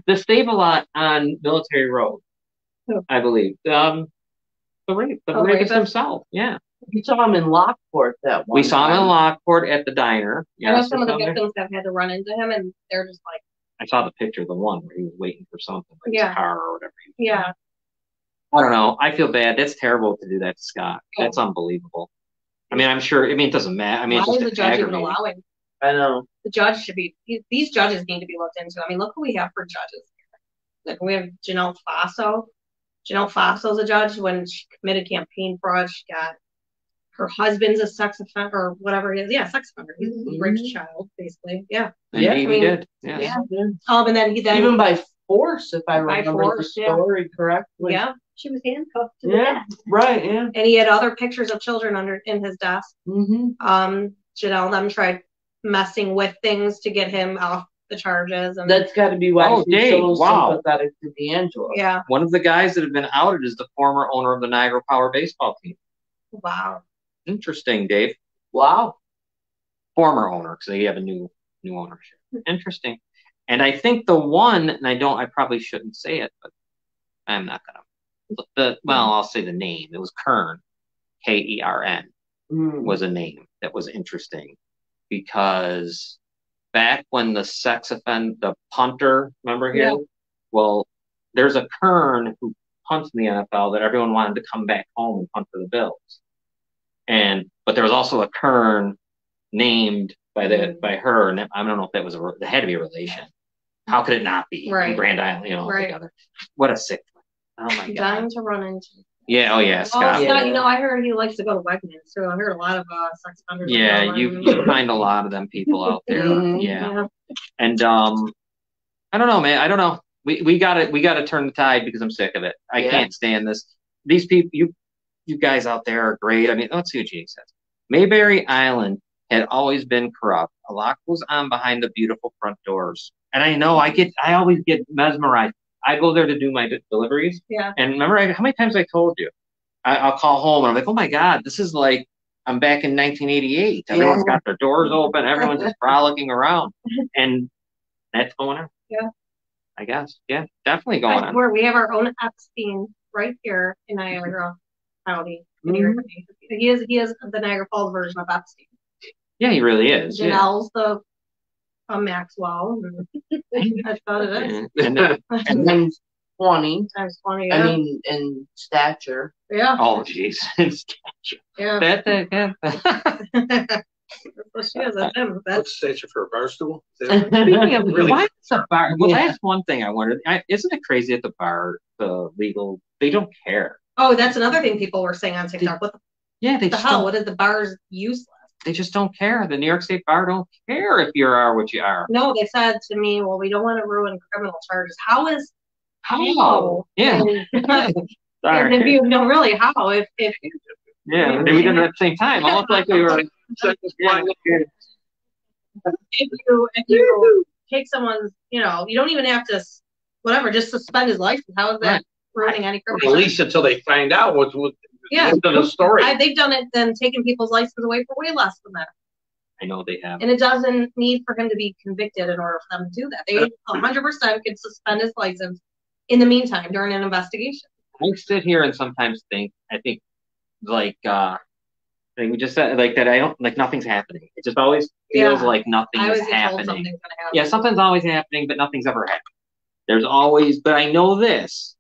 the stable lot on Military Road, I believe. The rapist himself, yeah. We saw him in Lockport that one. We saw him in Lockport at the diner. I know some of the victims have had to run into him, and they're just like. I saw the picture of the one where he was waiting for something, like his car or whatever. Yeah. I don't know. I feel bad. That's terrible to do that to Scott. That's unbelievable. I mean, I'm sure. I mean, it doesn't matter. I mean, why it's is the judge even allowing? I know. The judge should be. These judges need to be looked into. I mean, look who we have for judges. Like we have Janelle Faso. Janelle Faso's a judge. When she committed campaign fraud, she got her husband's a sex offender or whatever he is. Yeah, sex offender. He raped a child, basically. Yeah. And he did. Yeah. And then even by force, if I remember the story correctly. Yeah. She was handcuffed to the desk. Right. Yeah. And he had other pictures of children in his desk. Janelle them tried messing with things to get him off the charges. And that's got to be why she's so sympathetic to D'Angelo. Yeah. One of the guys that have been outed is the former owner of the Niagara Power baseball team. Wow. Interesting, Dave. Wow. Former owner, because they have a new ownership. Interesting. And I think the one, and I probably shouldn't say it, but I'm not gonna. I'll say the name. It was Kern, Kern, was a name that was interesting, because back when the punter, remember him? Yeah. Well, there's a Kern who punts in the NFL that everyone wanted to come back home and punt for the Bills. But there was also a Kern named by her, and I don't know if that was there had to be a relation. How could it not be? Right. Grand Island, together. What a sick one. Oh my God. Dying to run into. Yeah. Oh yeah. Scott. I heard he likes to go to Wegmans too. I heard a lot of sex offenders. Yeah, you find a lot of them people out there. Yeah. And I don't know, man. I don't know. We got to turn the tide, because I'm sick of it. I can't stand this. These people, you guys out there are great. I mean, let's see what Jake says. Mayberry Island had always been corrupt. A lock was on behind the beautiful front doors. And I know I always get mesmerized. I go there to do my deliveries. Yeah. And remember how many times I told you? I'll call home and I'm like, oh my God, this is like I'm back in 1988. Everyone's got their doors open. Everyone's just frolicking around. And that's going on. Yeah. I guess. Yeah, definitely going on. Where we have our own Epstein right here in Niagara County. Mm-hmm. He is the Niagara Falls version of Epstein. Yeah, he really is. Janelle's the Maxwell. That's about it. And then 20 times 20. Yeah. I mean, in stature. Yeah. Oh, jeez, in stature. Yeah. That's what she is. That's him. What's stature for a bar stool? Really? Why is the bar? Well, that's one thing I wondered. Isn't it crazy at the bar, the legal? They don't care. Oh, that's another thing people were saying on TikTok. What the hell? What is the bar's useless? They just don't care. The New York State Bar don't care if you are what you are. No, they said to me, well, we don't want to ruin criminal charges. How? Yeah. And if you know really how, if yeah, we did it at the same time. Almost like we were. If you take someone's, you don't even have to, whatever, just suspend his license. How is that ruining any criminal? At least until they find out what's the story. They've done it, then taken people's license away for way less than that. I know they have. And it doesn't need for him to be convicted in order for them to do that. They 100% could suspend his license in the meantime during an investigation. I sit here and sometimes think, like we just said, like that. I don't like nothing's happening. It just always feels like nothing is happening. Something's gonna happen. Yeah, something's always happening, but nothing's ever happening. There's always, but I know this,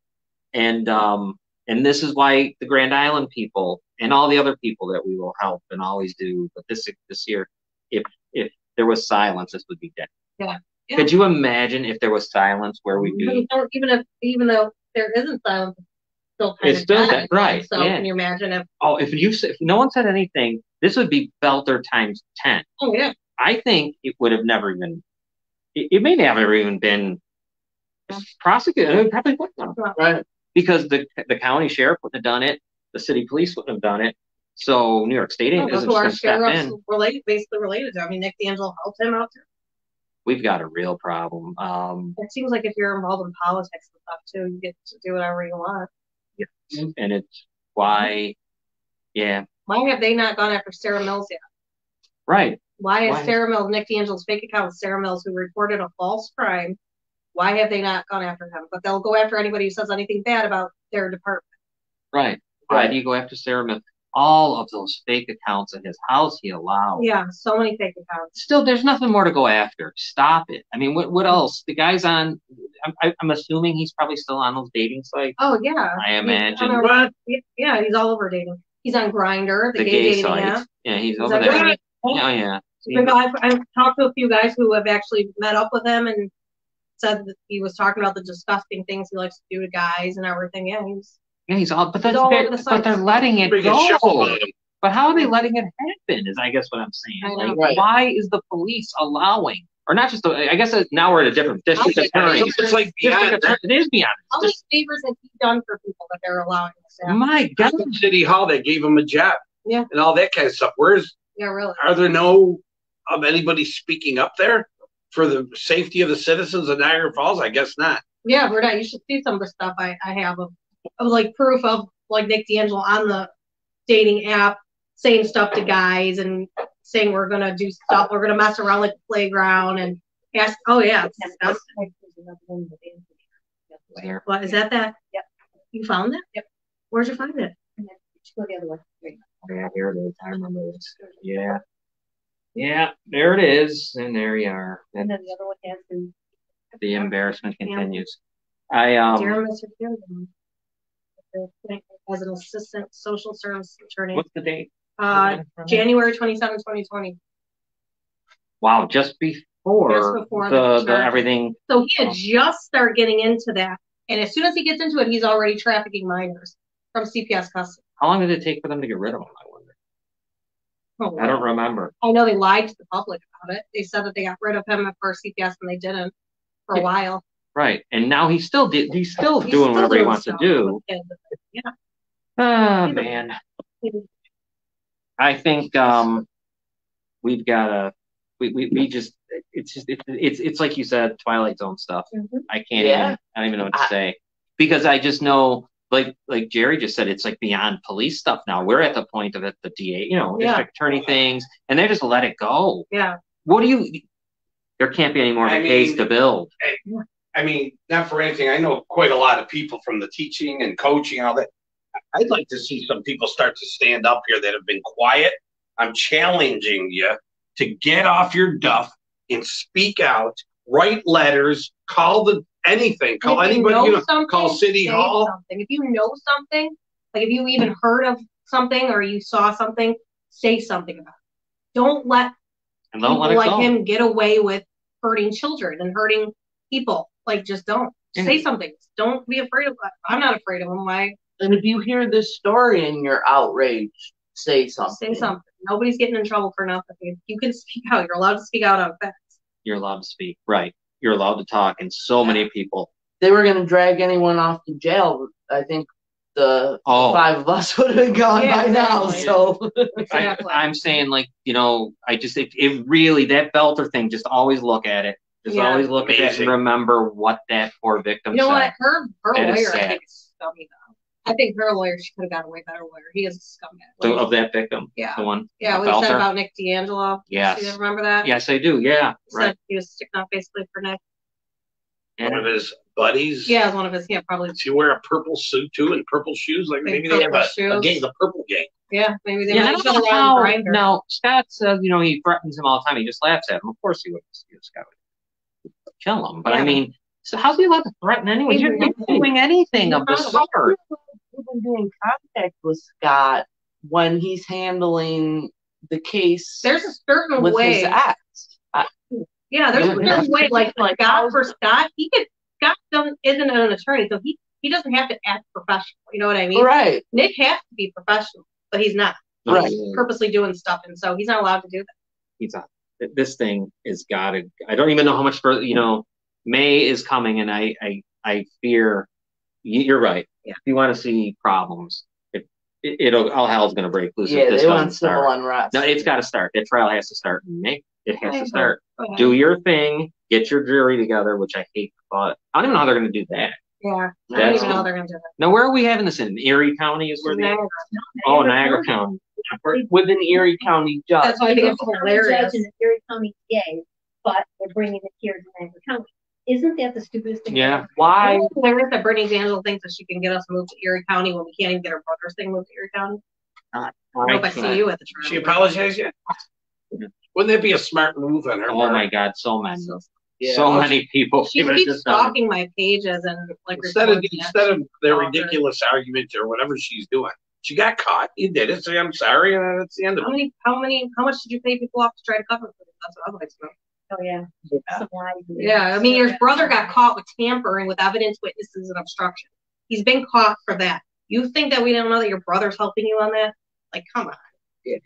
and this is why the Grand Island people and all the other people that we will help and always do. But this year, if there was silence, this would be dead. Yeah. Could you imagine if there was silence where we do? Even though there isn't silence. It's still dead, right? So can you imagine if if no one said anything, this would be Belter times 10. Oh yeah. I think it would have never even. It may never even been prosecuted. It probably wouldn't have, right? Because the county sheriff wouldn't have done it, the city police wouldn't have done it. So New York State isn't just going to step in. Basically related to. I mean, Nick D'Angelo helped him out too. We've got a real problem. It seems like if you're involved in politics and stuff too, you get to do whatever you want. And it's why, Why have they not gone after Sarah Mills yet? Right. Why is Sarah Mills, Nick D'Angelo's fake account, Sarah Mills, who reported a false crime, why have they not gone after him? But they'll go after anybody who says anything bad about their department. Right. Why do you go after Sarah Mills? All of those fake accounts in his house he allowed. Yeah, so many fake accounts. Still, there's nothing more to go after. Stop it. I mean, what else? The guy's on. I'm assuming he's probably still on those dating sites. Oh yeah. I imagine. What? Yeah, he's all over dating. He's on Grindr, the gay dating app. Yeah, he's over there. Yeah. I've talked to a few guys who have actually met up with him and said that he was talking about the disgusting things he likes to do to guys and everything. Yeah, he's all. But they're letting it go. But how are they letting it happen? Is I guess what I'm saying. Why is the police allowing, or not just? I guess now we're at a different district attorney. It's like beyond. It is beyond. How many favors have he done for people that they're allowing this to happen? My God! City Hall, they gave him a job. Yeah. And all that kind of stuff. Really? Are there no of anybody speaking up there for the safety of the citizens of Niagara Falls? I guess not. Yeah, we're not. You should see some of the stuff I have of like proof of like Nick D'Angelo on the dating app saying stuff to guys and saying we're gonna do stuff, we're gonna mess around like the playground and ask. Oh yeah, what is that? Yep. You found it? Yep. Where'd you find it? Go the other way. Yeah, here it is. I remember this. Yeah. Yeah, there it is, and there you are. And then the other one has the embarrassment continues. Dear Mr. Fielding, as an assistant social service attorney. What's the date? January 27, 2020. Wow, just before the everything. So he had just started getting into that, and as soon as he gets into it, he's already trafficking minors from CPS custody. How long did it take for them to get rid of him? I wonder. I don't remember. I know they lied to the public about it. They said that they got rid of him for CPS, and they didn't for a while. Right, and now he's still doing whatever he wants to do. Yeah. Oh man. I think we've got to, we just, it's like you said, Twilight Zone stuff. I don't even know what to say, because I just know, like Jerry just said, it's like beyond police stuff now. We're at the point of it, the DA, district attorney things, and they just let it go. Yeah. There can't be any more of a case to build. I mean, not for anything. I know quite a lot of people from the teaching and coaching and all that. I'd like to see some people start to stand up here that have been quiet. I'm challenging you to get off your duff and speak out, write letters, call anything, call anybody, call City Hall. Something. If you know something, like if you even heard of something or you saw something, say something about it. Don't let people like him get away with hurting children and hurting people. Like, just don't. Say something. Don't be afraid of that. I'm not afraid of him. Why? And if you hear this story and you're outraged, say something. Say something. Nobody's getting in trouble for nothing. You can speak out. You're allowed to speak out on facts. You're allowed to speak. Right. You're allowed to talk. And so many people. They were going to drag anyone off to jail. I think the 5 of us would have been gone by now. So exactly. I'm saying, like, it really, that Belter thing, just always look at it. Just always look at it and remember what that poor victim said. What? Her lawyer, I think, is scummy, though. I think her lawyer, she could have got a way better lawyer. He is a scumbag. Of that victim? Yeah. The one? Yeah, what he said about Nick D'Angelo. Yes. Do you remember that? Yes, I do. Yeah. Said he was sticking up basically for Nick. One of his buddies? Yeah, one of his, probably. Does he wear a purple suit, too, and purple shoes? Like, maybe they have a game, the purple game. Yeah, maybe they might go around Grinder. No, Scott says, he threatens him all the time. He just laughs at him. Of course he would. Scott would kill him. But I mean, so how's he allowed to threaten anyone? You're not doing anything of the sort. You've been doing contact with Scott when he's handling the case. There's a certain with way. His ex. There's a certain way. Like Scott, Scott isn't an attorney, so he doesn't have to act professional. You know what I mean? Right. Nick has to be professional, but he's not. Right. He's purposely doing stuff, and so he's not allowed to do that. He's not. This thing is gotta. I don't even know how much further. May is coming, and I fear. You're right. Yeah. If you want to see problems, all hell's gonna break loose. Yeah, if this they doesn't want civil start. unrest. No, it's got to start. That trial has to start in May. It has to start. Do your thing. Get your jury together, which I hate the thought. I don't even know how they're going to do that. Yeah, I don't even know how they're going to do that. Now, where are we having this in? Erie County is where Niagara County. With an Erie County judge. That's why I think it's hilarious. In Erie County today, but they're bringing it here to Niagara County. Isn't that the stupidest thing? Yeah. Why? There is that Brittany D'Angelo thinks that she can get us moved to Erie County when we can't even get our brother's thing moved to Erie County. I hope I see you at the trial. She apologized yet? Wouldn't that be a smart move on her? Oh my God, so many. So many people. She keeps stalking my pages and instead of the ridiculous argument or whatever she's doing. She got caught. You did it. Say I'm sorry, and that's the end of it. How much did you pay people off to try to cover for this? That's what I'd like to know. Oh yeah. Yeah, I mean, your brother got caught with tampering with evidence, witnesses, and obstruction. He's been caught for that. You think that we don't know that your brother's helping you on that? Like, come on. Yeah.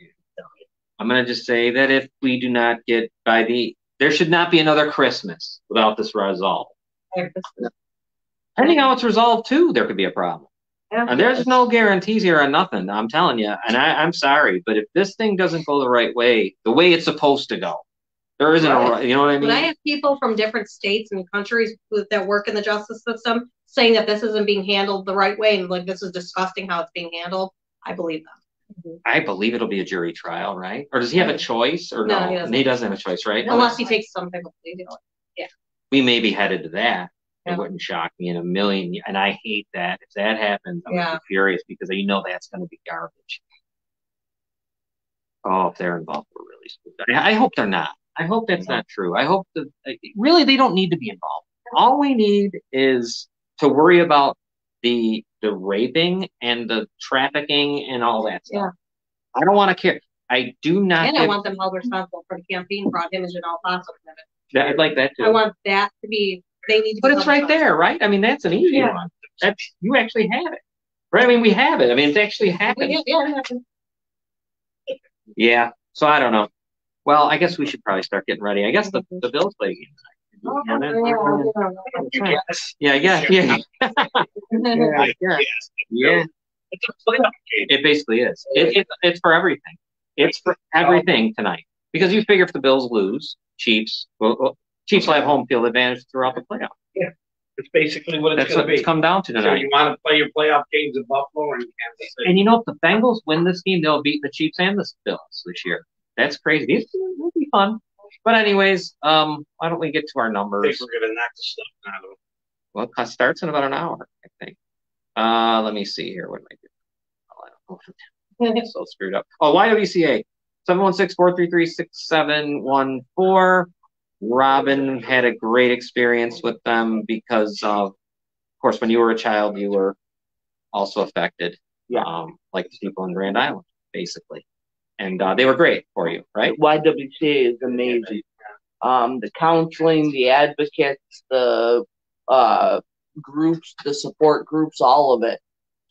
I'm going to just say that if we do not get there should not be another Christmas without this resolved. Depending on how it's resolved, too, there could be a problem. Yeah, and there's no guarantees here on nothing, I'm telling you. And I'm sorry, but if this thing doesn't go the right way, the way it's supposed to go, there isn't you know what I mean? When I have people from different states and countries that work in the justice system saying that this isn't being handled the right way and like this is disgusting how it's being handled, I believe them. I believe it'll be a jury trial, right? Or does he have a choice? Or no? He doesn't have a choice, right? Unless he takes some type of plea deal. Yeah. We may be headed to that. It wouldn't shock me in a million. And I hate that. If that happens, I'm going to be furious because that's going to be garbage. Oh, if they're involved, we're really stupid. I hope they're not. I hope that's not true. I hope that really they don't need to be involved. All we need is to worry about the raping and the trafficking and all that stuff. Yeah. I don't want to care. I do not. And I want them held responsible for the campaign fraud him and Janelle Foster committed. I'd like that too. I want that to be. They need to. But it's right there, right? I mean, that's an easy one. You actually have it, right? I mean, we have it. I mean, it's actually happened. Yeah. So I don't know. Well, I guess we should probably start getting ready. I guess the Bills play game tonight. Yeah. It basically is. It's for everything. It's for everything tonight. Because you figure if the Bills lose, Chiefs will have home field advantage throughout the playoff. Yeah, it's basically what it's going to be. It's come down to tonight. So you want to play your playoff games in Buffalo and Kansas City. And you know, if the Bengals win this game, they'll beat the Chiefs and the Bills this year. That's crazy. These will be fun. But anyways, why don't we get to our numbers? I think we're going to knock the stuff out of them. Well, it starts in about an hour, I think. Let me see here. What am I doing? Oh, I don't know. I'm so screwed up. Oh, YWCA. 716-433-6714. Robin had a great experience with them because, of course, when you were a child, you were also affected, like the people in Grand Island, basically. And they were great for you, right? YWCA is amazing. The counseling, the advocates, the groups, the support groups, all of it.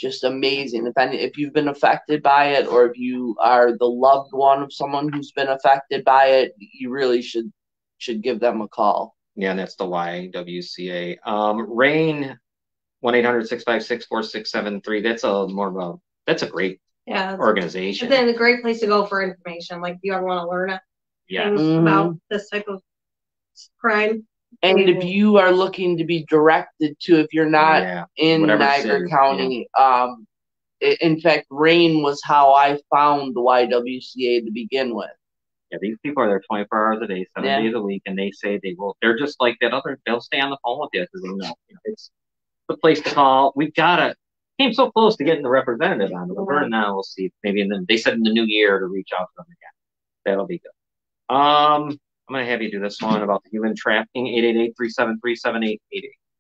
Just amazing. If you've been affected by it, or if you are the loved one of someone who's been affected by it, you really should give them a call. Yeah, and that's the YWCA. RAIN, 1-800-656-4673. That's a great organization. It's a great place to go for information. Like if you ever want to learn things about this type of crime. And if you are looking to be directed to, if you're not in Niagara County, in fact, RAIN was how I found the YWCA to begin with. Yeah, these people are there 24 hours a day, 7 days a week, and they say they're just like that they'll stay on the phone with you because they know, it's the place to call. Came so close to getting the representative on, but now we'll see. Maybe they said in the new year to reach out to them again. That'll be good. I'm going to have you do this one about the human trafficking, 888-373-7888.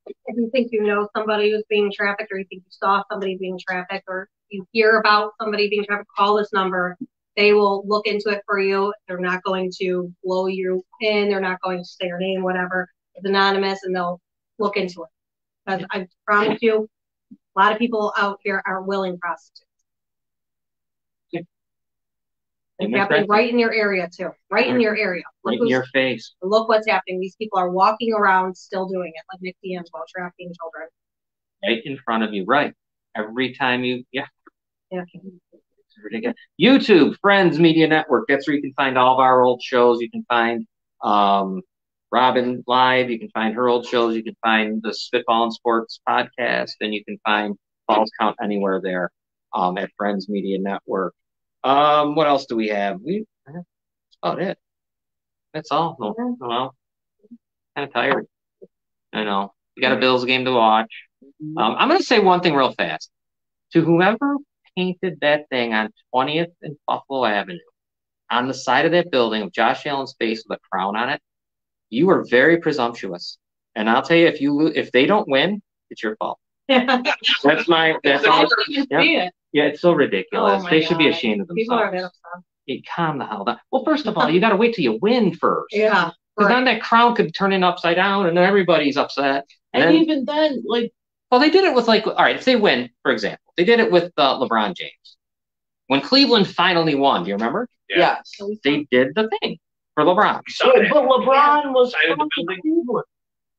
If you think you know somebody who's being trafficked, or you think you saw somebody being trafficked, or you hear about somebody being trafficked, call this number. They will look into it for you. They're not going to blow you in. They're not going to say your name, whatever. It's anonymous, and they'll look into it. Because I promise you, a lot of people out here are willing prostitutes. It's happening right in your area, too. Right in your area. Right in your face. Look what's happening. These people are walking around still doing it, like Nick D'Angelo, trafficking children. Right in front of you, right. Every time Yeah. It's ridiculous. YouTube, Friends Media Network. That's where you can find all of our old shows. You can find Robin Live. You can find her old shows. You can find the Spitball and Sports podcast. And you can find Falls Count Anywhere there at Friends Media Network. What else do we have? That's about it. That's all. No, kind of tired. I know. You got a Bills game to watch. I'm going to say one thing real fast. To whoever painted that thing on 20th and Buffalo Avenue, on the side of that building with Josh Allen's face with a crown on it, you are very presumptuous. And I'll tell you, if they don't win, it's your fault. That's all. Yeah, it's so ridiculous. They should be ashamed of themselves. People are calm the hell down. Well, first of all, you got to wait till you win first. Yeah. Because then that crown could turn it upside down, and then everybody's upset. And even then, well, they did it with all right, if they win, for example, they did it with LeBron James. When Cleveland finally won, do you remember? Yeah. They did the thing for LeBron. But LeBron was from Cleveland.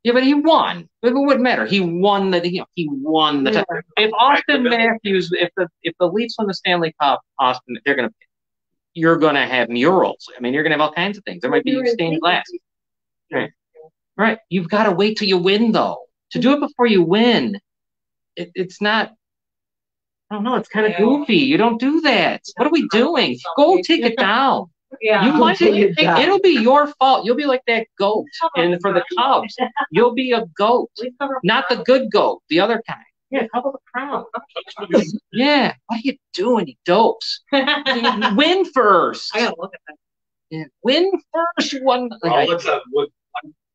Yeah, but he won. It wouldn't matter. He won the. He won the. Yeah. If Austin Matthews, if the Leafs win the Stanley Cup, Austin, you're gonna have murals. I mean, you're gonna have all kinds of things. There might be stained glass. Right. You've got to wait till you win, though. To do it before you win, it's not. I don't know. It's kind of goofy. You don't do that. What are we doing? Go take it down. Yeah. You might. It'll be your fault. You'll be like that goat, and for the Cubs, you'll be a goat, not the good goat, the other kind. Yeah, cover the crown. Yeah. What are you doing, you dopes? Win first. I gotta look at that. Yeah. Win first. One.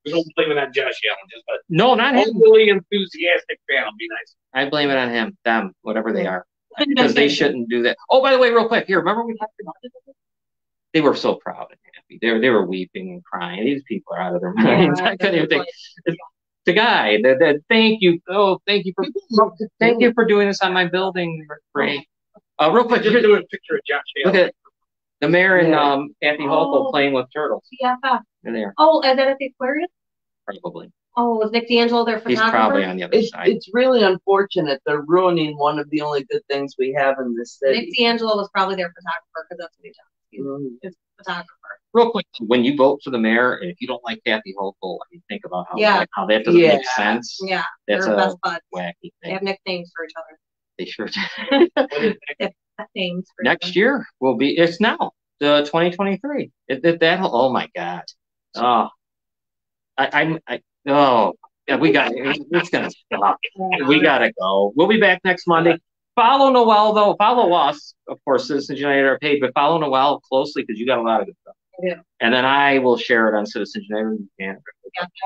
We don't blame it on Josh Allen. Just no, not him. Really enthusiastic fan will be nice. I blame it on him, them, whatever they are, because they shouldn't do that. Oh, by the way, real quick, here, remember we talked about it? They were so proud and happy. They were weeping and crying. These people are out of their minds. I couldn't even think. The guy, thank you. Oh, thank you for doing this on my building. Great. Real quick, just do a picture of Josh Allen. Look at the mayor and Kathy Hochul playing with turtles. Yeah. They're there. Oh, is that at the aquarium? Probably. Oh, was Nick D'Angelo their photographer? He's probably on the other side. It's really unfortunate. They're ruining one of the only good things we have in this city. Nick D'Angelo was probably their photographer because that's what he does. He's a photographer. real quick, when you vote for the mayor, and if you don't like Kathy Hochul, I mean, think about how that doesn't make sense. Yeah, That's they're a best buds. wacky They thing. have nicknames for each other. They sure do. They have nicknames for Next year will be, it's now, the 2023. Oh my God. Oh, oh, yeah, it's gonna stop. We gotta go. We'll be back next Monday. Follow Noelle, though. Follow us, of course, Citizens United are paid, but follow Noelle closely because you got a lot of good stuff. I do. And then I will share it on Citizens United. Yeah,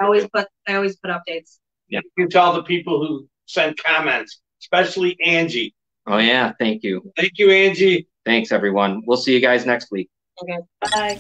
I always put updates. Yeah. You tell the people who send comments, especially Angie. Oh yeah, thank you. Thank you, Angie. Thanks, everyone. We'll see you guys next week. Okay, bye.